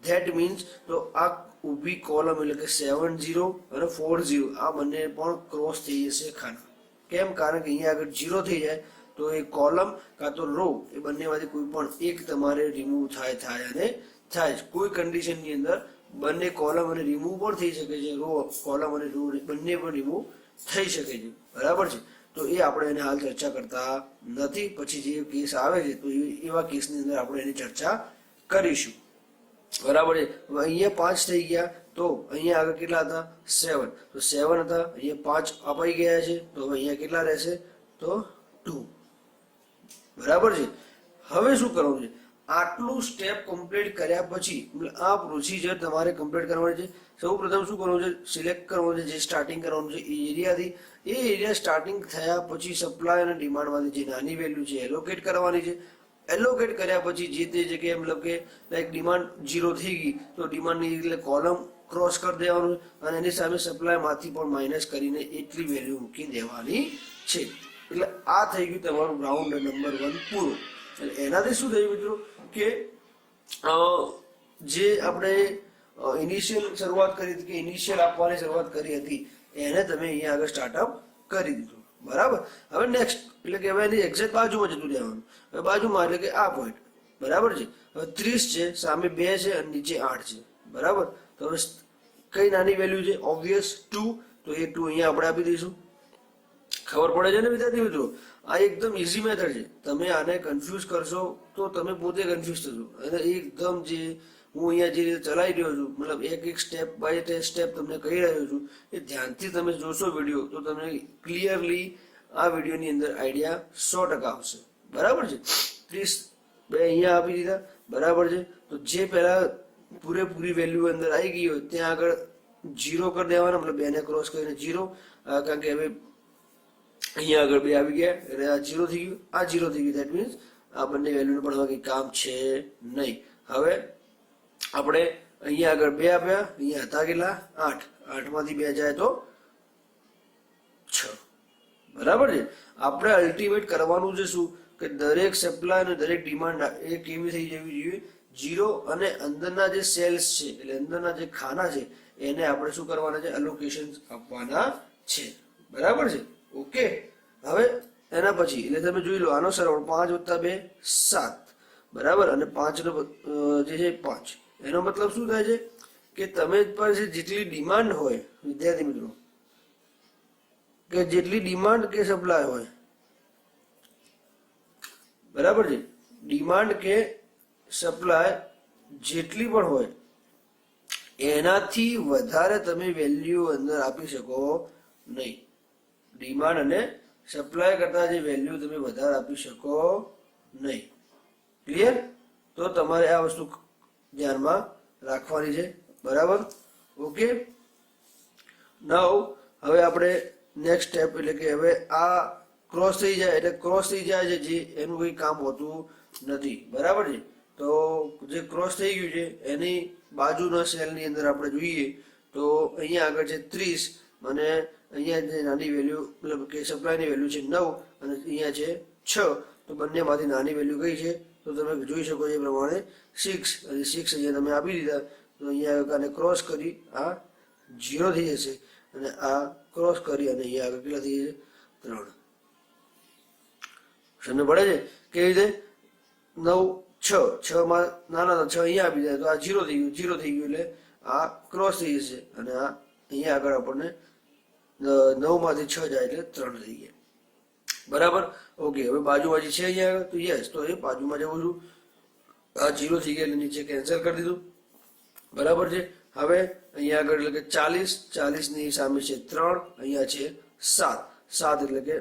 ધેટ મીન્સ તો આ ઊભી કોલમ એટલે કે 70 અને 40 આ બંને પણ ક્રોસ થઈ જશે ખાના. કેમ? કારણ કે અહીંયા આગળ 0 થઈ જાય તો એ કોલમ કાં તો રો એ બંનેમાંથી કોઈ પણ એક તમારે રિમૂવ થાય અને થાય. કોઈ કન્ડિશનની અંદર બંને કોલમ અને રિમૂવ પણ થઈ શકે છે. રો કોલમ અને રો બંને પણ રિમૂવ થઈ શકે છે. બરાબર છે. તો એ આપણે એને હાલ ચર્ચા કરતા નથી. પછી જે કેસ આવે છે તો એવા કેસની અંદર આપણે એની ચર્ચા કરીશું. બરાબર છે. અહીંયા 5 થઈ ગયા તો અહીંયા આગળ કેટલા હતા? 7. તો 7 હતા, અહીંયા 5 અપાઈ ગયા છે તો હવે અહીંયા કેટલા રહેશે? તો 2. બરાબર છે. હવે શું કરવાનું છે? આટલું સ્ટેપ કમ્પ્લીટ કર્યા પછી આ પ્રોસિજર તમારે કમ્પ્લીટ કરવાની છે. સૌ પ્રથમ શું કરવાનું છે? સિલેક્ટ કરવાનું છે જે સ્ટાર્ટિંગ કરવાનું છે એ એરિયાથી. એ એરિયા સ્ટાર્ટિંગ થયા પછી સપ્લાય અને ડિમાન્ડમાંથી જે નાની વેલ્યુ છે એલોકેટ કરવાની છે. એલોકેટ કર્યા પછી જે તે જગ્યાએ મતલબ કે લાઈક ડિમાન્ડ 0 થઈ ગઈ તો ડિમાન્ડની એટલે કોલમ ક્રોસ કરી દેવાનું અને એની સામે સપ્લાયમાંથી પણ માઇનસ કરીને એટલી વેલ્યુ મૂકી દેવાની છે. એટલે આ થઈ ગયું તમારું રાઉન્ડ નંબર 1 પૂરો. એટલે એનાથી શું થયું મિત્રો કે જે આપણે ઇનિશિયલ શરૂઆત કરી હતી કે ઇનિશિયલ આપવાની શરૂઆત કરી હતી એને તમે અહીંયા આગળ સ્ટાર્ટઅપ કરી દીધું. બરાબર. હવે નેક્સ્ટ એટલે કે હવે એની એક્ઝેક્ટ બાજુમાં જતું રહેવાનું. હવે બાજુમાં એટલે કે આ પોઈન્ટ. બરાબર છે. હવે 30 છે, સામે 2 છે અને નીચે 8 છે. બરાબર. તો હવે કઈ નાની વેલ્યુ છે? ઓબ્વિયસ 2. તો એ 2 અહીંયા આપણે આપી દઈશું. ખબર પડે છે ને વિદ્યાર્થી મિત્રો? આ એકદમ ઇઝી મેથડ છે. તમે આને કન્ફ્યુઝ કરશો તો તમે પોતે કન્ફ્યુઝ થશો. અને એકદમ જે હું અહીંયા જે રીતે ચલાવી રહ્યો છું મતલબ એક સ્ટેપ બાય સ્ટેપ તમને કહી રહ્યો છું એ ધ્યાનથી તમે જોશો વિડીયો તો તમને ક્લિયરલી આ વિડીયોની અંદર આઈડિયા 100% આવશે. બરાબર છે. 30 બે અહીંયા આપી દીધા. બરાબર છે. તો જે પહેલા પૂરેપૂરી વેલ્યુ અંદર આવી ગઈ હોય ત્યાં આગળ 0 કરી દેવાના, મતલબ 2 ને ક્રોસ કરીને 0. કારણ કે હવે અહીંયા આગળ 2 આવી ગયા એટલે આ 0 થઈ ગયું, આ 0 થઈ ગયું. ધેટ મીન્સ આ બંને વેલ્યુને પણ કંઈ કામ છે નહીં. હવે આપણે અહીંયા આગળ 2 આપ્યા, અહીંયા હતા કેટલા? 8. 8માંથી 2 જાય તો 6. બરાબર છે. આપણે અલ્ટિમેટ કરવાનું છે શું કે દરેક સપ્લાય અને દરેક ડિમાન્ડ એ કેવી થઈ જવી જોઈએ? 0 અને અંદરના જે સેલ્સ છે એટલે અંદરના જે ખાના છે એને આપણે શું કરવાના છે? એલોકેશન આપવાના છે. બરાબર છે. ઓકે. હવે એના પછી એટલે તમે જોઈ લો આનો સરવાળો 5 + 2 7. બરાબર. અને 5 નો જે છે 5. એનો મતલબ શું થાય છે કે તમે પાસે જેટલી ડિમાન્ડ હોય વિદ્યાર્થી મિત્રો કે જેટલી ડિમાન્ડ કે સપ્લાય હોય, બરાબર છે, ડિમાન્ડ કે સપ્લાય જેટલી પણ હોય એનાથી વધારે તમે વેલ્યુ અંદર આપી શકો નહીં. ડિમાન્ડ અને સપ્લાય કરતાં જે વેલ્યુ તમે વધારે આપી શકો નહીં. ક્લિયર? તો તમારે આ વસ્તુ ધ્યાનમાં રાખવાની છે. બરાબર? ઓકે. નાઉ હવે આપણે નેક્સ્ટ સ્ટેપ એટલે કે હવે આ ક્રોસ થઈ જાય એટલે ક્રોસ થઈ જાય છે જે એનું કંઈ કામ હોતું નથી. બરાબર છે? તો જે ક્રોસ થઈ ગયું છે એની બાજુના સેલની અંદર આપણે જોઈએ તો અહીંયા આગળ છે 30 અને અહીંયા જે નાની વેલ્યુ મતલબ કે સપ્લાયની વેલ્યુ છે 9 અને અહીંયા છે 6. તો બંનેમાંથી નાની વેલ્યુ કઈ છે? તો તમે જોઈ શકો એ પ્રમાણે 6 અને 6 અહીંયા તમે આપી દીધા. તો અહીંયા આગળ ક્રોસ કરી આ 0 થઈ જશે અને આ ક્રોસ કરી અને અહીંયા આગળ કેટલા થઈ જશે? 3. સમજ પડે છે? કેવી રીતે? 9 6 માં નાના 6 અહીંયા આપી દીધા તો આ 0 થઈ ગયું. 0 થઈ ગયું એટલે આ ક્રોસ થઈ જશે અને આ અહીંયા આગળ આપણને 9 માંથી 6 જાય એટલે 3 થઈ ગયા. બરાબર? ઓકે. હવે બાજુમાં જે છે અહીંયા આગળ તો યસ તો એ બાજુમાં જવું છું. આ 0 થઈ ગયા એટલે નીચે કેન્સલ કરી દીધું. બરાબર છે? હવે અહીંયા આગળ એટલે કે 40 ની સામે છે 3, અહીંયા છે 7 એટલે કે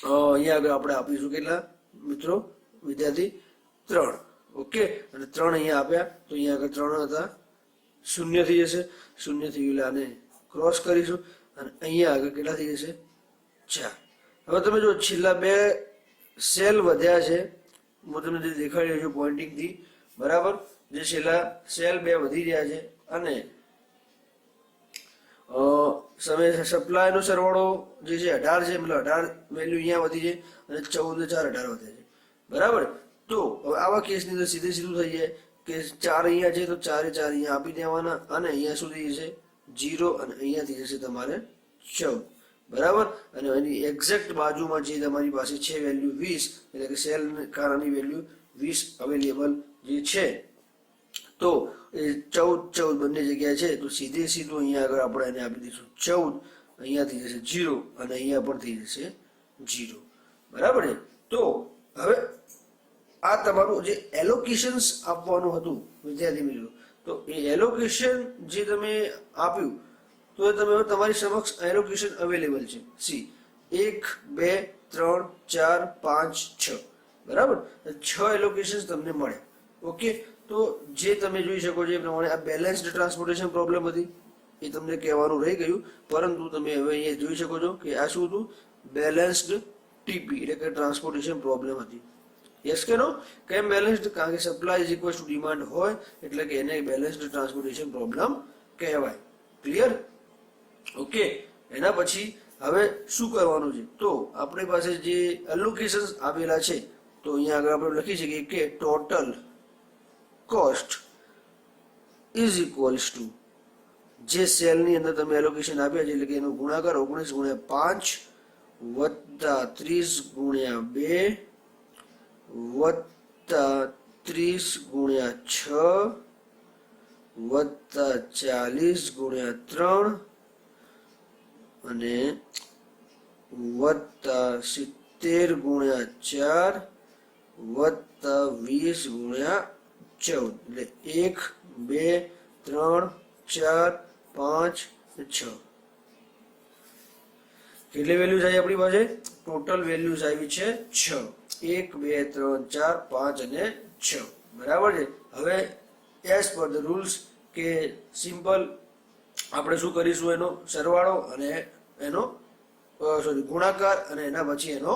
અહીંયા આગળ આપણે આપીશું કેટલા મિત્રો વિદ્યાર્થી? 3. ઓકે. અને 3 અહીંયા આપ્યા તો અહીંયા આગળ 3 હતા 0 થઈ જશે. 0 થઈ ગયું એટલે આને ક્રોસ કરીશું અને અહીંયા આગળ કેટલા થઈ જશે? 4. હવે તમે જો છેલ્લા 2 સેલ વધ્યા છે હું તમને જે દેખાડી રહ્યો છું પોઇન્ટિંગથી. બરાબર? જે છેલ્લા સેલ 2 વધી રહ્યા છે અને સપ્લાયનો સરવાળો જે છે 18 છે મતલબ 18 વેલ્યુ અહીંયા વધી છે અને 14 ને 4 18 વધે છે. બરાબર? તો હવે આવા કેસની અંદર સીધું થઈ જાય કે 4 અહીંયા છે તો 4 એ 4 અહીંયા આપી દેવાના અને અહીંયા શું થઈ જશે? 0 અને અહીંયા થઈ જશે તમારે 14. બરાબર? અને એની એક્ઝેક્ટ બાજુમાં જે તમારી પાસે છે વેલ્યુ 20 એટલે કે સેલ કારની વેલ્યુ 20 અવેલેબલ જે છે તો એ 14 બંને જગ્યાએ છે તો સીધું અહીંયા આગળ આપણે એને આપી દઈશું 14. અહીંયા થઈ જશે 0 અને અહીંયા પણ થઈ જશે 0. બરાબર છે? તો હવે આ તમારું જે એલોકેશન્સ આપવાનું હતું વિદ્યાર્થી મિત્રો તો એ એલોકેશન જે તમે આપ્યું તો એ તમે તમારી સમક્ષ એલોકેશન અવેલેબલ છે. સી 1 2 3 4 5 6. બરાબર? 6 એલોકેશન્સ તમને મળે. ઓકે. તો જે તમે જોઈ શકો છો એ પ્રમાણે આ બેલેન્સ્ડ ટ્રાન્સપોર્ટેશન પ્રોબ્લેમ હતી એ તમને કહેવાનું રહી ગયું પરંતુ તમે હવે અહીંયા જોઈ શકો છો કે આ શું હતું? બેલેન્સ્ડ ટીપી એટલે કે ટ્રાન્સપોર્ટેશન પ્રોબ્લેમ હતી. યસ કે નો? કેમ બેલેન્સ્ડ? કારણ કે supply is equal to demand હોય એટલે કે એને બેલેન્સ્ડ ટ્રાન્સપોર્ટેશન પ્રોબ્લેમ કહેવાય. ક્લિયર? ઓકે. એના પછી હવે શું કરવાનું છે? તો આપણી પાસે જે એલોકેશન્સ આપેલા છે તો અહીંયા આગળ આપણે લખી શકીએ કે total cost is equals two જે સેલની અંદર તમે એલોકેશન આપ્યા છે એટલે કે એનો ગુણાકાર 19 × 5 વત્તા 30 × 2 વત્તા 30 × 6 વત્તા 40 × 3 અને વત્તા 70 × 4 વત્તા 20 × 14 એટલે 1 2 3 4 5 6. કેટલી વેલ્યુઝ આવી આપણી પાસે? ટોટલ વેલ્યુઝ આવી છે 6. 1 2 3 4 5 અને 6. બરાબર છે? હવે એઝ પર ધ રૂલ્સ કે સિમ્પલ આપણે શું કરીશું? એનો સરવાળો અને એનો ગુણાકાર અને એના પછી એનો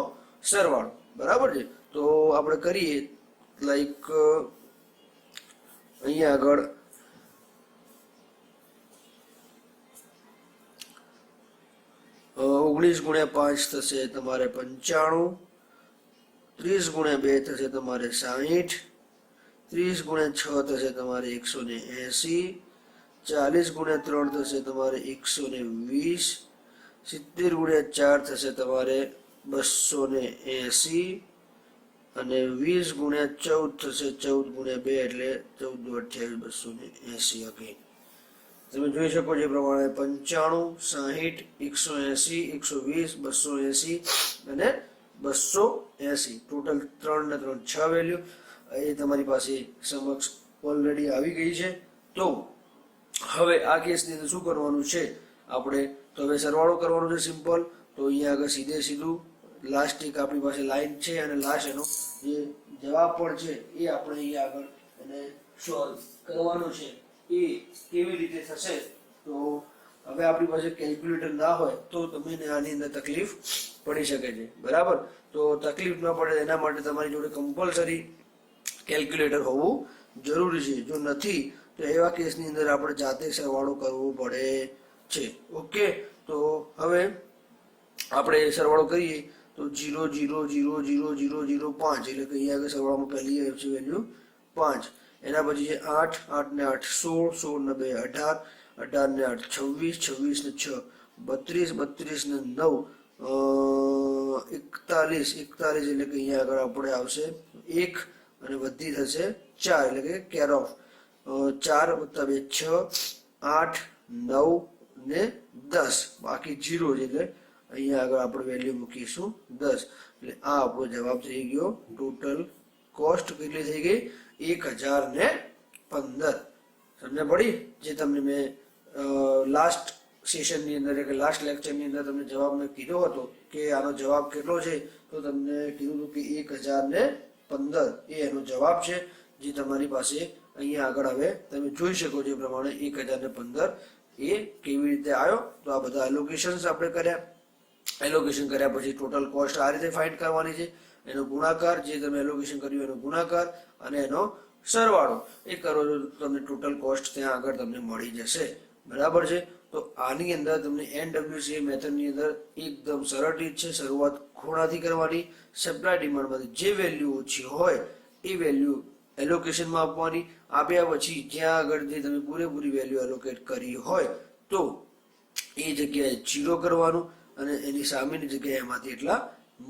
સરવાળો. બરાબર છે? તો આપણે કરીએ લાઈક અહીંયા આગળ 19 × 5 થશે તમારે 95, 30 × 2 થશે તમારે 60, 30 × 6 થશે તમારે 180, 40 × 3 થશે તમારે 120, 70 × 4 થશે તમારે 280 અને 20 × 14 થશે 14 × 2 એટલે 14 28 280. ઓકે. તમે જોઈ શકો છો એ પ્રમાણે 95, 60, 180, 120, 280 અને 280 ટોટલ 3 ને 3 6 વેલ્યુ એ તમારી પાસે સમક્ષ ઓલરેડી આવી ગઈ છે. તો હવે આ કેસની અંદર શું કરવાનું છે આપણે? તો હવે સરવાળો કરવાનો છે સિમ્પલ. તો અહીંયા આગળ સીધે સીધું લાસ્ટ એક આપણી પાસે લાઈન છે અને લાસ્ટ એનો જે જવાબ પણ છે એ આપણે અહીંયા આગળ એને સોલ્વ કરવાનો છે. એ કેવી રીતે થશે? તો હવે આપણી પાસે કેલ્ક્યુલેટર ના હોય તો તમને આની અંદર તકલીફ પડી શકે છે. બરાબર, તો તકલીફ ન પડે એના માટે તમારી જોડે કમ્પલસરી કેલ્ક્યુલેટર હોવું જરૂરી છે. જો નથી તો એવા કેસની અંદર આપણે જાતે સરવાળો કરવો પડે છે. ઓકે, તો હવે આપણે સરવાળો કરીએ તો 0,0,0,0,0,0,5 એટલે કે અહીંયા આગળ સરવાળામાં પહેલી છે વેલ્યુ 5. એના પછી છે 8, 8 ને 8 16, 16 ને 2 18, 18 ને 8 26, 26 ને 6 32, 32 ને 9 41, 41 એટલે કે અહીંયા આગળ આપણે આવશે 1 અને વધી થશે 4 એટલે કે કેર ઓફ 4 + 2 6, 8, 9 ને 10 બાકી 0 છે એટલે અહીંયા આગળ આપણે વેલ્યુ મૂકીશું 10. એટલે આ આપણો જવાબ થઈ ગયો. ટોટલ કોસ્ટ કેટલી થઈ ગઈ? 1015. સમજ પડી? જે તમને મેં લાસ્ટ સેશનની અંદર કે લાસ્ટ લેક્ચરની અંદર તમને જવાબ મેં કીધો હતો કે આનો જવાબ કેટલો છે, તો તમને કીધું હતું કે 1015 એ એનો જવાબ છે, જે તમારી પાસે અહીંયા આગળ હવે તમે જોઈ શકો છો એ પ્રમાણે 1015 એ કેવી રીતે આવ્યો. તો આ બધા એલોકેશન્સ આપણે કર્યા. એલોકેશન કર્યા પછી ટોટલ કોસ્ટ આ રીતે ફાઇન્ડ કરવાની છે. એનો ગુણાકાર, જે તમે એલોકેશન કર્યું એનો ગુણાકાર અને એનો સરવાળો એ કરો તો તમને ટોટલ કોસ્ટ ત્યાં આગળ તમને મળી જશે. બરાબર છે? તો આની અંદર તમને NWCA મેથડની અંદર એકદમ સરળ રીત છે. શરૂઆત ખૂણાથી કરવાની. સપ્લાય ડિમાન્ડમાંથી જે વેલ્યુ ઓછી હોય એ વેલ્યુ એલોકેશનમાં આપવાની. આપ્યા પછી જ્યાં આગળ જે તમે પૂરેપૂરી વેલ્યુ એલોકેટ કરી હોય તો એ જગ્યાએ 0 કરવાનું અને એની સામેની જગ્યાએ એમાંથી એટલા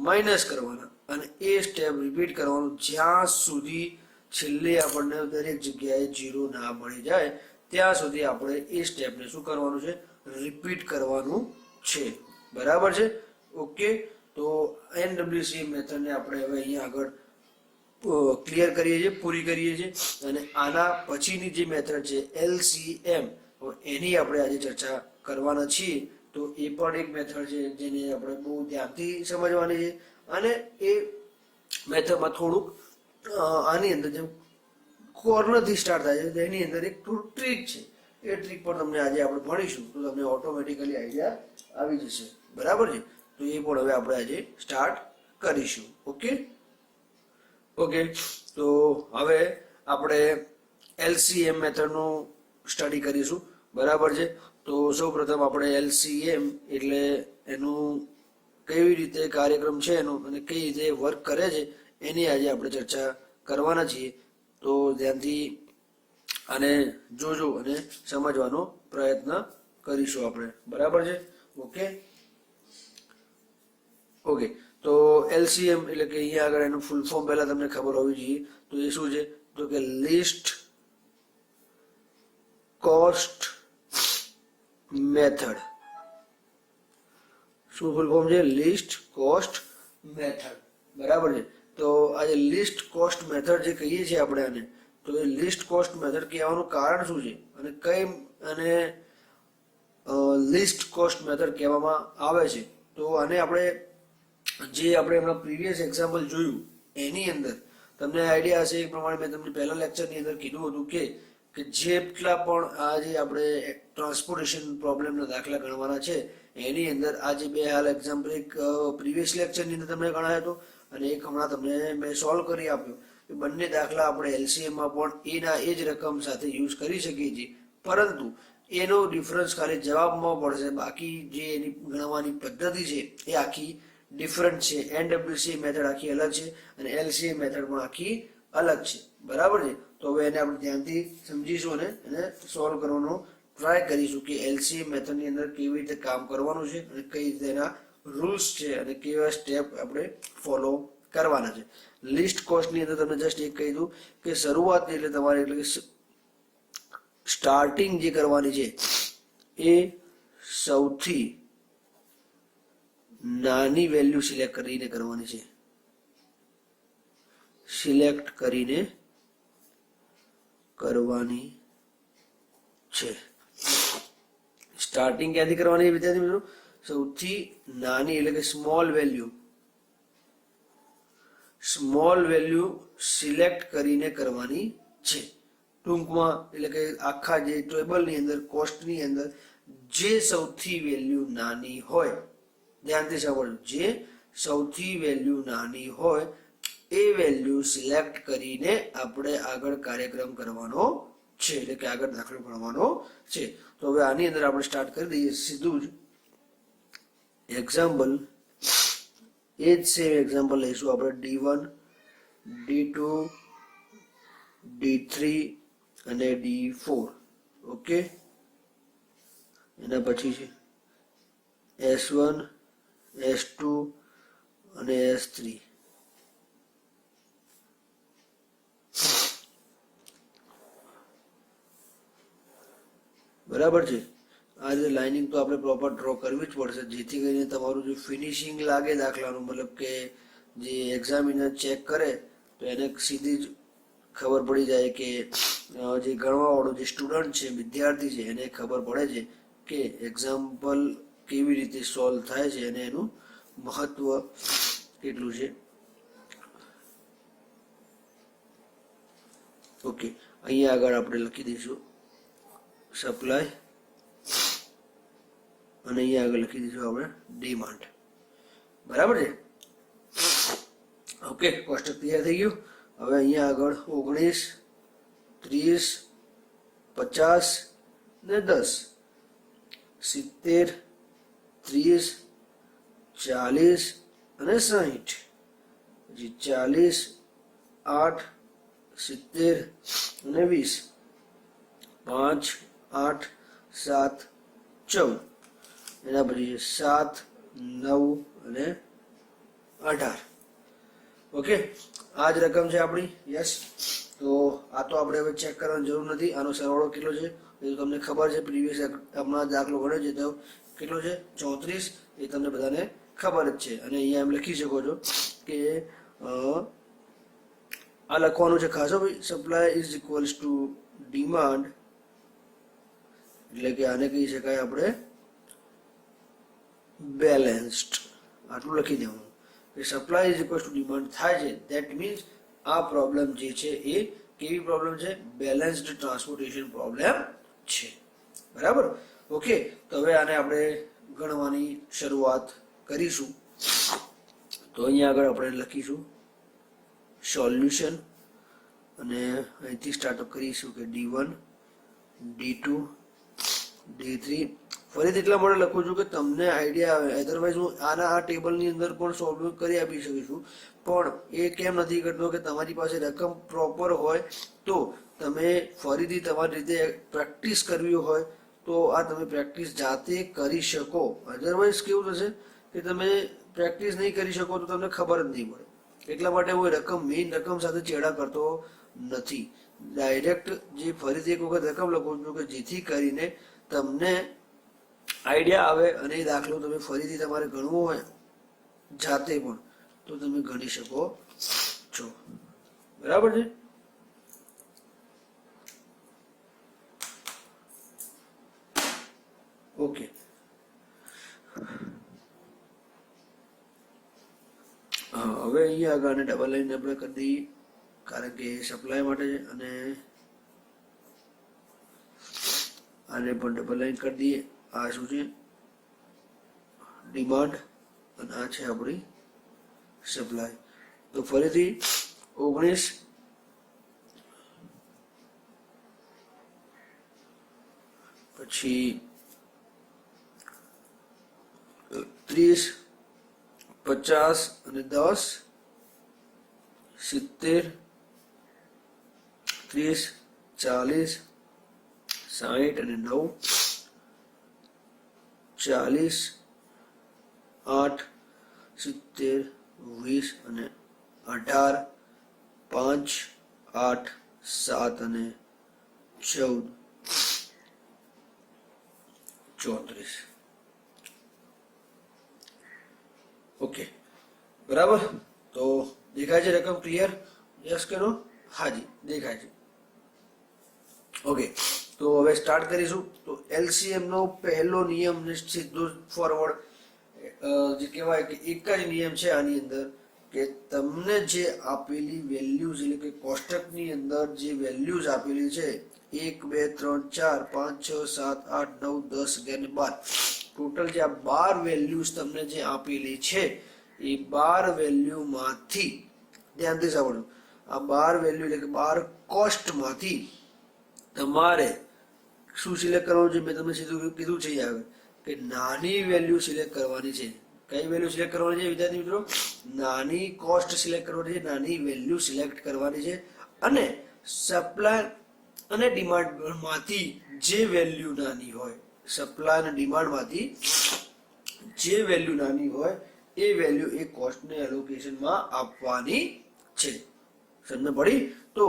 માઇનસ કરવાના અને એ સ્ટેપ રિપીટ કરવાનું જ્યાં સુધી છેલ્લે આપણને દરેક જગ્યાએ 0 ના મળી જાય ત્યાં સુધી આપણે એ સ્ટેપને શું કરવાનું છે? રિપીટ કરવાનું છે. બરાબર છે? ઓકે, તો NWCA મેથડને આપણે હવે અહીંયા આગળ ક્લિયર કરીએ છીએ, પૂરી કરીએ છીએ. અને આના પછીની જે મેથડ છે LCM, એની આપણે આજે ચર્ચા કરવાના છીએ. તો એ પણ એક મેથડ છે જેને આપણે બહુ ધ્યાનથી સમજવાની છે. અને એ મેથડમાં થોડુંક આની અંદર જેમ કોર્નરથી સ્ટાર્ટ થાય છે, એની અંદર એક થોડું ટ્રીક છે. એ ટ્રીક પણ તમને આજે આપણે ભણીશું તો તમને ઓટોમેટિકલી આઈડિયા આવી જશે. બરાબર છે? તો એ પણ હવે આપણે આજે સ્ટાર્ટ કરીશું. ઓકે ઓકે, તો હવે આપણે LCM મેથડનું સ્ટડી કરીશું. બરાબર છે? તો સૌ પ્રથમ આપણે LCM એટલે એનું કેવી રીતે કાર્યક્રમ છે એનો અને કઈ રીતે વર્ક કરે છે એની આજે આપણે ચર્ચા કરવાના છીએ. તો ધ્યાનથી આને જોજો અને સમજવાનો પ્રયત્ન કરીશું આપણે. બરાબર છે? ઓકે ઓકે, તો LCM એટલે કે અહીંયા આગળ એનું ફૂલ ફોર્મ પહેલા તમને ખબર હોવી જોઈએ. તો એ શું છે? તો કે લિસ્ટ કોસ્ટ મેથડ. શું ફૂલ ફોર્મ છે? List cost method. બરાબર છે? તો આ જે લિસ્ટ કોસ્ટ મેથડ જે કહીએ છીએ આપણે આને, તો એ લિસ્ટ કોસ્ટ મેથડ કહેવાનું કારણ શું છે અને કઈ અને લિસ્ટ કોસ્ટ મેથડ કહેવામાં આવે છે? તો આને આપણે જે આપણે હમણાં પ્રીવિયસ એક્ઝામ્પલ જોયું એની અંદર તમને આઈડિયા હશે એ પ્રમાણે મેં તમને પહેલા લેક્ચરની અંદર કીધું હતું કે જેટલા પણ આ જે આપણે ટ્રાન્સપોર્ટેશન પ્રોબ્લેમના દાખલા ગણવાના છે એની અંદર આ જે બે હાલ એક્ઝામ્પલ એક પ્રીવિયસ લેક્ચરની અંદર તમને ગણાયો હતો અને એક હમણાં તમને મેં સોલ્વ કરી આપ્યો. એ બંને દાખલા આપણે LCMમાં પણ એના એ જ રકમ સાથે યુઝ કરી શકીએ છીએ, પરંતુ એનો ડિફરન્સ ખાલી જવાબમાં પડશે. બાકી જે એની ગણવાની પદ્ધતિ છે એ આખી ડિફરન્ટ છે. NWCA મેથડ આખી અલગ છે અને LCM મેથડ પણ આખી અલગ છે. બરાબર છે? તો હવે એને આપણે ધ્યાનથી સમજીશું અને એને સોલ્વ કરવાનો ટ્રાય કરીશું કે LCM મેથડની અંદર કેવી રીતે કામ કરવાનું છે અને કઈ રીતે એના રૂલ્સ છે અને કેવા સ્ટેપ આપણે ફોલો કરવાના છે. લિસ્ટ કોસ્ટની અંદર તમને જસ્ટ એક કહી દઉં કે શરૂઆત એટલે તમારે એટલે કે સ્ટાર્ટિંગ જે કરવાની છે એ સૌથી નાની વેલ્યુ સિલેક્ટ કરીને કરવાની છે. સિલેક્ટ કરીને કરવાની છે. સ્ટાર્ટિંગ ક્યાંથી કરવાની વિદ્યાર્થી મિત્રો? સૌથી નાની એટલે કે સ્મોલ વેલ્યુ સિલેક્ટ કરીને કરવાની છે. ટૂંકમાં એટલે કે આખા જે ટેબલની અંદર કોસ્ટની અંદર જે સૌથી વેલ્યુ નાની હોય, ધ્યાનથી સાંભળજો, જે સૌથી વેલ્યુ નાની હોય એ વેલ્યુ સિલેક્ટ કરીને આપણે આગળ કાર્યક્રમ કરવાનો છે, એટલે કે આગળ દાખલો ગણવાનો છે. તો હવે આની અંદર આપણે સ્ટાર્ટ કરી દઈએ સીધું જ એક્ઝામ્પલ. એ જ સેમ એક્ઝામ્પલ લઈશું આપણે D1, D2, D3 અને D4. ઓકે, એના પછી છે S1, S2 અને S3. બરાબર છે. આ જે લાઇનિંગ તો આપણે પ્રોપર ડ્રો કરવી જ પડશે, જેથી કરીને તમારું જે ફિનિશિંગ લાગે દાખલાનું, મતલબ કે જે એક્ઝામિનર ચેક કરે તો એને સીધી જ ખબર પડી જાય કે જે ગણવાવાળો જે સ્ટુડન્ટ છે, વિદ્યાર્થી છે, એને ખબર પડે છે કે એક્ઝામ્પલ કેવી રીતે સોલ્વ થાય છે અને એનું મહત્વ કેટલું છે. ઓકે, અહીંયા આગળ આપણે લખી દઈશું સપ્લાય અને અહીંયા આગળ લખી દઈશું આપણે ડિમાન્ડ. બરાબર છે. ઓકે, કોષ્ટક તૈયાર થઈ ગયું. હવે અહીંયા આગળ 19, 30, 50 ને 10, 70, 30, 40 અને 60, પછી 40, 8, 70 અને 20, 5, 8, 7, 14, એના પછી 7, 9 અને 18. ઓકે, આ જ રકમ છે આપણી. યસ, તો આ તો આપણે હવે ચેક કરવાની જરૂર નથી. આનો સરવાળો કેટલો છે એ તો તમને ખબર છે, પ્રીવિયસ હમણાં દાખલો ગણ્યો છે તો કેટલો છે 34, એ તમને બધાને ખબર જ છે. અને અહીંયા એમ લખી શકો છો કે આ લખવાનું છે ખાસ ભાઈ, supply is equals to demand, એટલે કે આને કહી શકાય આપણે બેલેન્સ્ડ. આટલું લખી દેવાનું કે supply is equals to demand થાય છે. ધેટ મીન્સ આ પ્રોબ્લેમ જે છે એ કેવી પ્રોબ્લેમ છે? બેલેન્સ્ડ ટ્રાન્સપોર્ટેશન પ્રોબ્લેમ છે. બરાબર. ઓકે, તો હવે આને આપણે ગણવાની શરૂઆત કરીશું. તો અહીંયા આગળ આપણે લખીશું સોલ્યુશન અને અહીંથી સ્ટાર્ટઅપ કરીશું કે D1, D2, D3. ફરીથી એટલા માટે લખું છું કે તમને આઈડિયા આવે. અધરવાઇઝ હું આ ટેબલની અંદર પણ સોલ્વ કરી આપી શકીશું, પણ એ કેમ નથી કરતો કે તમારી પાસે રકમ પ્રોપર હોય તો તમે ફરીથી તમારી રીતે પ્રેક્ટિસ કરવી હોય તો આ તમે પ્રેક્ટિસ જાતે કરી શકો. અધરવાઇઝ કેવું થશે કે તમે પ્રેક્ટિસ નહીં કરી શકો તો તમને ખબર જ નહીં પડે. એટલા માટે હું મેઇન રકમ સાથે ચેડા કરતો નથી. ડાયરેક્ટ જે ફરીથી એક વખત રકમ લખું છું કે જેથી કરીને તમને આઈડિયા આવે અને એ દાખલો તમે ફરીથી તમારે ગણવો હોય જાતે પણ તો તમે ગણી શકો છો. બરાબર છે. ઓકે, હવે અહીંયા આગળ ડબલ લાઈન આપણે કરી દઈએ કારણ કે સપ્લાય માટે છે, અને આને પણ ડબલ લાઈન કરી દઈએ. આ શું છે? ડિમાન્ડ, અને આ છે આપણી સપ્લાય. તો ફરીથી 19, પછી 30, 50 અને 10, 70, 30, 40, 60 અને 9, 40, 8, 70, 20 અને 18, 5, 8, 7 અને 14, 34. ઓકે, બરાબર. તો દેખાય છે રકમ ક્લિયર? યસ કે નો? હાજી, દેખાય છે. ઓકે, તો હવે સ્ટાર્ટ કરીશું. તો LCM નો પહેલો નિયમ સીધો ફોરવર્ડ જે કહેવાય કે એક જ નિયમ છે આની અંદર કે તમને જે આપેલી વેલ્યુઝ એટલે કે કોષ્ટકની અંદર જે વેલ્યુઝ આપેલી છે 1 2 3 4 5 6 7 8 9 10 11 ને 12 ટોટલ જે આ 12 વેલ્યુઝ તમને જે આપેલી છે એ 12 વેલ્યુમાંથી ધ્યાનથી સાંભળો આ 12 વેલ્યુ એટલે કે 12 કોસ્ટમાંથી તમારે શું સિલેક્ટ કરવાનું છે? મેં તમને સીધું કીધું છે આગળ કે નાની વેલ્યુ સિલેક્ટ કરવાની છે. કઈ વેલ્યુ સિલેક્ટ કરવાની છે વિદ્યાર્થી મિત્રો? નાની કોસ્ટ સિલેક્ટ કરવાની છે, નાની વેલ્યુ સિલેક્ટ કરવાની છે. અને સપ્લાય અને ડિમાન્ડમાંથી જે વેલ્યુ નાની હોય, સપ્લાય અને ડિમાન્ડમાંથી જે વેલ્યુ નાની હોય એ વેલ્યુ એ કોસ્ટને એલોકેશનમાં આપવાની છે. સમજ પડી? તો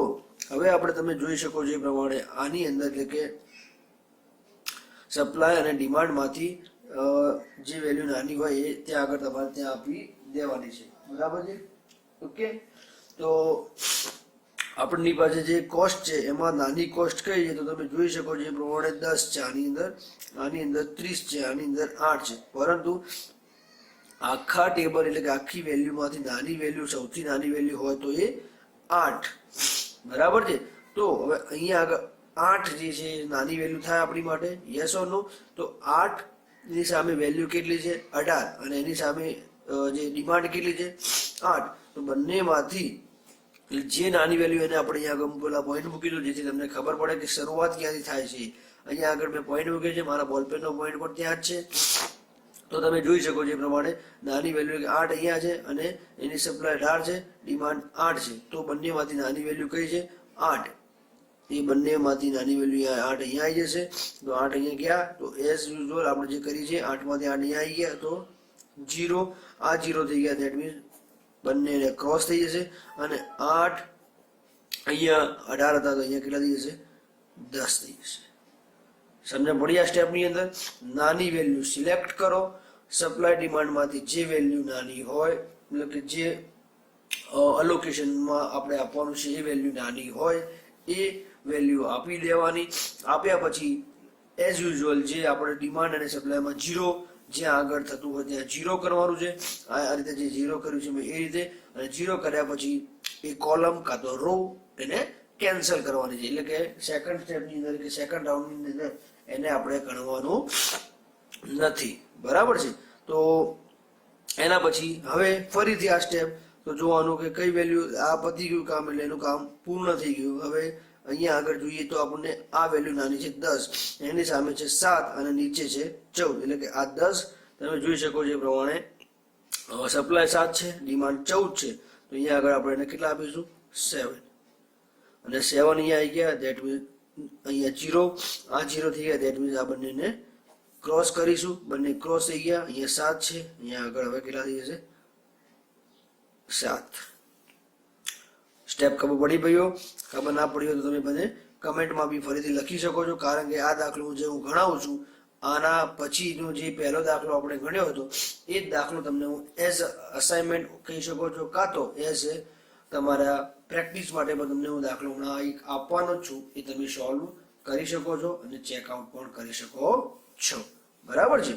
હવે આપણે તમે જોઈ શકો છો એ પ્રમાણે આની અંદર એટલે કે સપ્લાય અને ડિમાન્ડમાંથી જે વેલ્યુ નાની હોય એ ત્યાં આગળ તમારે ત્યાં આપી દેવાની છે. બરાબર છે? ઓકે. તો આપણી પાસે જે કોસ્ટ છે એમાં નાની કોસ્ટ કઈ છે તો તમે જોઈ શકો છો એ પ્રમાણે 10 છે આની અંદર 30 છે, આની અંદર 8 છે. પરંતુ આખા ટેબલ એટલે કે આખી વેલ્યુમાંથી નાની વેલ્યુ સૌથી નાની વેલ્યુ હોય તો એ 8. બરાબર છે? તો હવે અહીંયા આગળ 8 જે છે નાની વેલ્યુ થાય આપણી માટે, યસ ઓર નો? તો 8 ની સામે વેલ્યુ કેટલી છે? 18. અને એની સામે જે ડિમાન્ડ કેટલી છે? 8. તો બંનેમાંથી જે નાની વેલ્યુ એને આપણે અહીંયા આગળ પેલા પોઈન્ટ મૂકી દો જેથી તમને ખબર પડે કે શરૂઆત ક્યાંથી થાય છે. અહીંયા આગળ મેં પોઈન્ટ મૂક્યો છે, મારા બોલપેનનો પોઈન્ટ પણ ત્યાં જ છે. તો તમે જોઈ શકો છો એ પ્રમાણે નાની વેલ્યુ 8 અહીંયા છે અને એની સપ્લાય 18 છે, ડિમાન્ડ 8 છે. તો બંનેમાંથી નાની વેલ્યુ કઈ છે? 8. એ બંનેમાંથી નાની વેલ્યુ 8 અહીંયા આવી જશે. તો 8 અહીંયા ગયા તો એઝ યુઝ્યુઅલ આપણે જે કરી છે 8 માંથી 8 અહીંયા આવી ગયા તો 0. આ 0 થઈ ગયા, ધેટ મીન્સ બંનેને ક્રોસ થઈ જશે. અને 8 અહીંયા 18 હતા તો અહીંયા કેટલા થઈ જશે? 10 થઈ જશે. સમજ પડી? આ સ્ટેપની અંદર નાની વેલ્યુ સિલેક્ટ કરો, સપ્લાય ડિમાન્ડમાંથી જે વેલ્યુ નાની હોય એટલે કે જે અલોકેશનમાં આપણે આપવાનું છે એ વેલ્યુ નાની હોય એ વેલ્યુ આપી દેવાની. આપ્યા પછી એઝ યુઝ્યુઅલ જે આપણે ડિમાન્ડ અને સપ્લાયમાં 0 જ્યાં આગળ થતું હોય ત્યાં 0 કરવાનું છે. આ રીતે જે 0 કર્યું છે મેં એ રીતે. અને 0 કર્યા પછી એ કોલમ કાં તો રો એને કેન્સલ કરવાની છે. એટલે કે સેકન્ડ સ્ટેપની અંદર કે સેકન્ડ રાઉન્ડની અંદર એને આપણે ગણવાનું નથી. બરાબર છે? તો એના પછી હવે ફરીથી આ સ્ટેપ તો જોવાનું કે કઈ વેલ્યુ આ પતી ગયું કામ એટલે એનું કામ પૂર્ણ થઈ ગયું. હવે અહીંયા આગળ જોઈએ તો આપણને આ વેલ્યુ નાની છે 10, એની સામે છે 7 અને નીચે છે 14. એટલે કે આ 10 તમે જોઈ શકો છો એ પ્રમાણે સપ્લાય 7 છે, ડિમાન્ડ 14 છે. તો અહીંયા આગળ આપણે એને કેટલા આપીશું? 7. અને 7 અહીંયા આવી ગયા, ધેટ મીન્સ અહીંયા 0, આ 0 થઈ ગયા, ધેટ મીન્સ આ બંનેને ક્રોસ કરીશું. બંને ક્રોસ થઈ ગયા. અહીંયા 7 છે, અહીંયા આગળ હવે કેટલા થઈ જશે? 7. સ્ટેપ ખબર પડી ભાઈઓ? ખબર ના પડી હોય તો તમે મને કમેન્ટમાં બી ફરીથી લખી શકો છો. કારણ કે આ દાખલો જે હું ગણાવું છું આના પછીનો જે પહેલો દાખલો આપણે ગણ્યો હતો એ જ દાખલો તમને હું એઝ અસાઇનમેન્ટ કહી શકો છો, કાં તો એઝ તમારા પ્રેક્ટિસ માટે પણ તમને હું દાખલો હમણાં એક આપવાનો જ છું. એ તમે સોલ્વ કરી શકો છો અને ચેકઆઉટ પણ કરી શકો છો. બરાબર છે?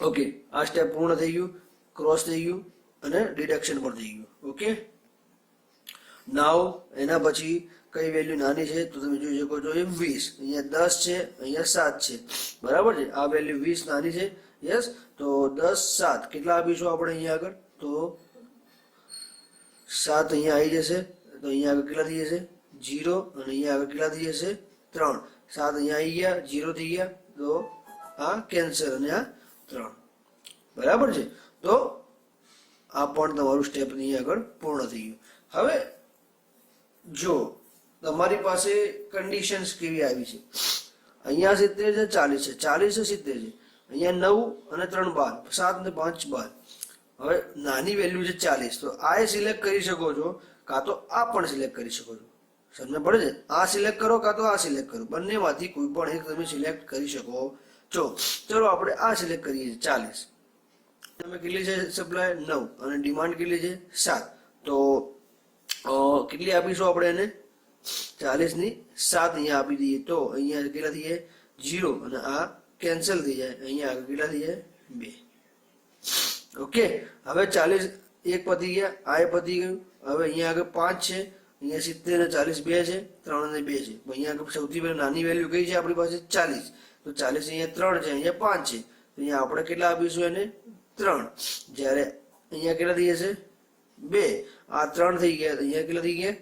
ઓકે. આ સ્ટેપ પૂર્ણ થઈ ગયું, ક્રોસ થઈ ગયું અને ડિડક્શન પણ થઈ ગયું. ઓકે. નાવ એના પછી કઈ વેલ્યુ નાની છે તો તમે જોઈ શકો છો એ 20. અહીંયા 10 છે, અહીંયા 7 છે. બરાબર છે? આ વેલ્યુ 20 નાની છે. યસ. તો 10 7 કેટલા આપીશું આપણે અહીંયા આગળ? તો 7 અહીંયા આવી જશે. તો અહીંયા આગળ કેટલા થઈ જશે? 0. અને અહીંયા આગળ કેટલા થઈ જશે? 3. 7 અહીંયા આવી ગયા, 0 થઈ ગયા. તો આ કેન્સલ અને આ 3. બરાબર છે? તો આ પણ તમારું સ્ટેપ અહીંયા આગળ પૂર્ણ થઈ ગયું. હવે જો તમારી પાસે કન્ડિશન્સ કેવી આવી છે? અહીંયા 70 છે, 40 છે, 40 છે, 70 છે. અહીંયા 9 અને 3 12, 7 અને 5 12. હવે નાની વેલ્યુ છે 40. તો આ સિલેક્ટ કરી શકો છો, કાં તો આ પણ સિલેક્ટ કરી શકો છો. સમજ પડે છે? આ સિલેક્ટ કરો કાં તો આ સિલેક્ટ કરો. બંનેમાંથી કોઈ પણ એક તમે સિલેક્ટ કરી શકો છો. ચલો આપણે આ સિલેક્ટ કરીએ છીએ 40. તમે કેટલી છે સપ્લાય? 9. અને ડિમાન્ડ કેટલી છે? 7. તો કેટલી આપીશું આપણે એને? 40 ની 7 અહીંયા આપી દઈએ તો અહીંયા કેટલા થઈ જાય? 0. અને આ કેન્સલ થઈ જાય. અહીંયા આગળ કેટલા થઈ જાય? 2. ઓકે, હવે 40 એક પતી ગયા, આ એ પતી ગયું. હવે અહીંયા આગળ 5 છે, અહીંયા 70 ને 40 બે છે, 3 અને 2 છે. અહીંયા આગળ સૌથી પહેલા નાની વેલ્યુ કઈ છે આપણી પાસે? 40. તો 40 અહીંયા 3 છે, અહીંયા 5 છે, તો અહીંયા આપણે કેટલા આપીશું એને? 3. જ્યારે અહીંયા કેટલા થઈ જશે? 2. આ 3 થઈ ગયા, અહીંયા કેટલા થઈ ગયા?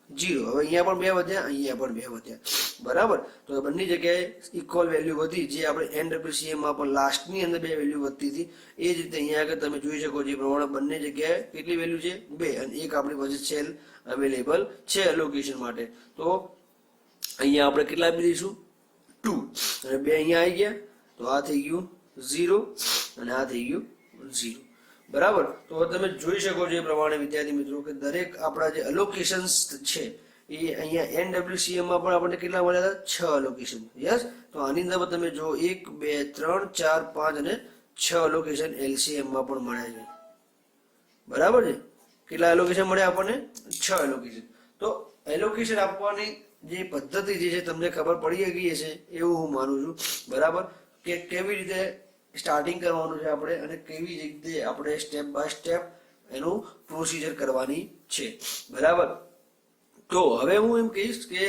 0. હવે અહીંયા પણ 2 વધ્યા, અહીંયા પણ 2 વધ્યા. બરાબર. તો બંને જગ્યાએ ઇક્વલ વેલ્યુ વધી, જે આપણે NWCM માં પણ લાસ્ટની અંદર 2 વેલ્યુ વધતી હતી. એ જ રીતે અહીંયા આગળ તમે જોઈ શકો છો એ પ્રમાણે બંને જગ્યાએ કેટલી વેલ્યુ છે? 2. અને એક આપણી પાસે સેલ અવેલેબલ છે એલોકેશન માટે. તો અહીંયા આપણે કેટલા આપી દઈશું? 2. અને 2 અહીંયા આવી ગયા, તો આ થઈ ગયું 0 અને આ થઈ ગયું 0. બરાબર. તો તમે જોઈ શકો છો એ પ્રમાણે વિદ્યાર્થી મિત્રો કે દરેક આપણા જે અલોકેશન્સ છે એ અહીંયા NWCM માં પણ આપણને કેટલા મળ્યા હતા? 6 અલોકેશન. યસ. તો આની અંદર તમે જો 1 2 3 4 5 અને 6 અલોકેશન LCM માં પણ મળ્યા છે. બરાબર છે. કેટલા એલોકેશન મળ્યા આપણને? 6 એલોકેશન. તો એલોકેશન આપવાની જે પદ્ધતિ જે છે તમને ખબર પડી ગઈ હશે એવું હું માનું છું. બરાબર. કે કેવી રીતે સ્ટાર્ટિંગ કરવાનું છે આપણે અને કેવી રીતે આપણે સ્ટેપ બાય સ્ટેપ એનું પ્રોસિજર કરવાની છે. બરાબર. તો હવે હું એમ કહીશ કે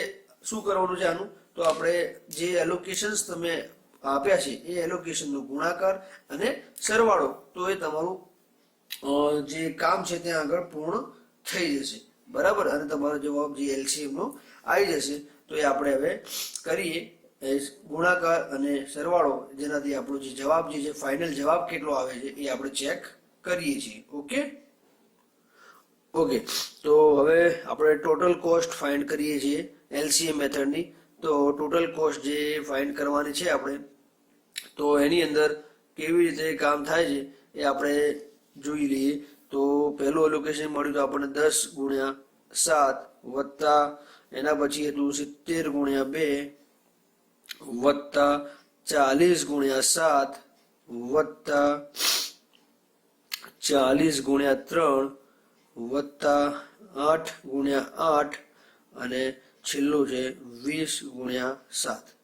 શું કરવાનું છે આનું. તો આપણે જે એલોકેશન્સ તમે આપ્યા છે એ એલોકેશનનો ગુણાકાર અને સરવાળો, તો એ તમારું જે કામ છે ત્યાં આગળ પૂર્ણ થઈ જશે. બરાબર. અને તમારો જવાબ જે LCM નો આવી જશે. તો એ આપણે હવે કરીએ ગુણાકાર અને સરવાળો, જેનાથી આપણો જે જવાબ જે છે ફાઇનલ જવાબ કેટલો આવે છે એ આપણે ચેક કરીએ છીએ. ઓકે. તો હવે આપણે ટોટલ કોસ્ટ ફાઇન્ડ કરીએ છીએ LCM મેથડની. તો ટોટલ કોસ્ટ જે ફાઇન્ડ કરવાની છે આપણે, તો એની અંદર કેવી રીતે કામ થાય છે એ આપણે જોઈ લઈએ. તો પહેલું એલોકેશન મળ્યું તો આપણને 10 ગુણ્યા 7 વત્તા એના પછી હતું 70 ગુણ્યા 2 વત્તા 40 ગુણ્યા 7 વત્તા 40 ગુણ્યા 3 વત્તા 8 ગુણ્યા 8 અને છેલ્લું છે 20 ગુણ્યા 7.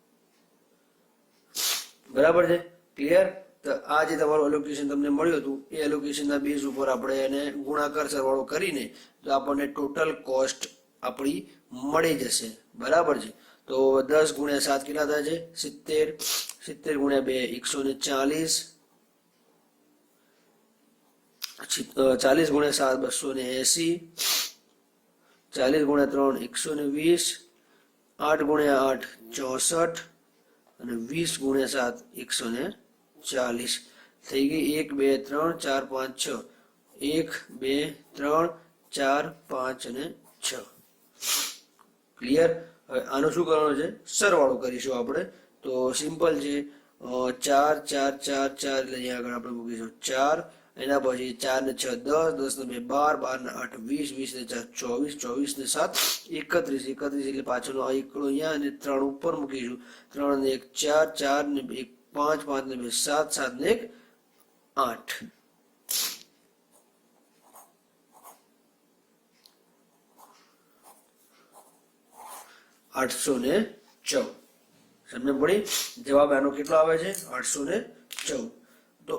બરાબર છે. ક્લિયર. તો આ જે તમારું એલોકેશન તમને મળ્યું હતું એ એલોકેશનના બેઝ ઉપર આપણે એને ગુણાકાર સરવાળો કરીને તો આપણને ટોટલ કોસ્ટ આપણી મળી જશે. બરાબર છે. તો 10 ગુણ્યા 7 કેટલા થાય છે? 70. 70 ગુણ્યા 2 140. 40 ગુણ્યા 7 280. 40 ગુણ્યા 3 120. 8 ગુણ્યા 8 64 અને 20 ગુણ્યા 7 140. થઈ ગઈ 1 2 3 4 5 6. 1 2 3 4 5 અને 6. ક્લિયર. હવે આનું શું કરવાનું છે? સરવાળો કરીશું આપણે. તો સિમ્પલ છે. 4 4 4 4 એટલે અહીંયા આગળ આપણે મૂકીશું 4. એના પછી 4 ને 6 10, 10 ને 2 12, 12 ને 8 20, 20 ને 4 24, 24 ને 7 31, 31 એટલે પાછળનો આ એકડો અહીંયા અને 3 ઉપર મૂકીશું. 3 ને 1 4, 4 ને 1 5, 5 ને 2 7, 7 ને 1 8. $814. સમજ પડી? જવાબ આનો કેટલો આવે છે? 814. તો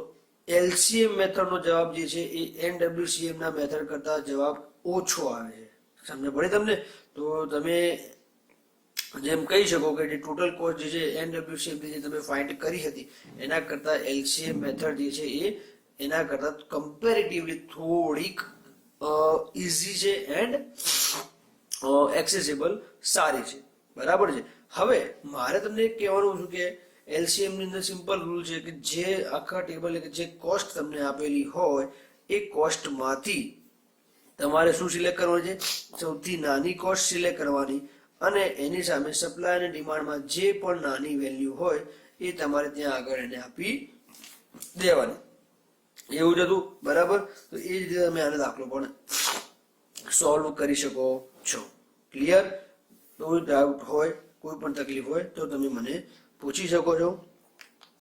LCM મેથડનો જવાબ જે છે એ NWCM ના મેથડ કરતા જવાબ ઓછો આવે છે. સમજ પડી તમને? તો તમે જેમ કહી શકો કે જે ટોટલ કોસ્ટ જે છે NWCM જે તમે ફાઇન્ડ કરી હતી એના કરતા LCM મેથડ જે છે એ એના કરતા કમ્પેરેટિવલી થોડીક ઇઝી છે એન્ડ એક્સેસિબલ સારી છે. બરાબર છે. હવે મારે તમને કહેવાનું છું કે LCM ની અંદર સિમ્પલ રૂલ છે કે જે આખા ટેબલ કે જે કોસ્ટ તમને આપેલી હોય એ કોસ્ટમાંથી તમારે શું સિલેક્ટ કરવાનું છે? સૌથી નાની કોસ્ટ સિલેક્ટ કરવાની અને એની સામે સપ્લાય અને ડિમાન્ડમાં જે પણ નાની વેલ્યુ હોય એ તમારે ત્યાં આગળ એને આપી દેવાની. એવું જ હતું. બરાબર. તો એ જ રીતે તમે આનો દાખલો પણ સોલ્વ કરી શકો છો. ક્લિયર. કોઈ ડાઉટ હોય, કોઈ પણ તકલીફ હોય તો તમે મને પૂછી શકો છો.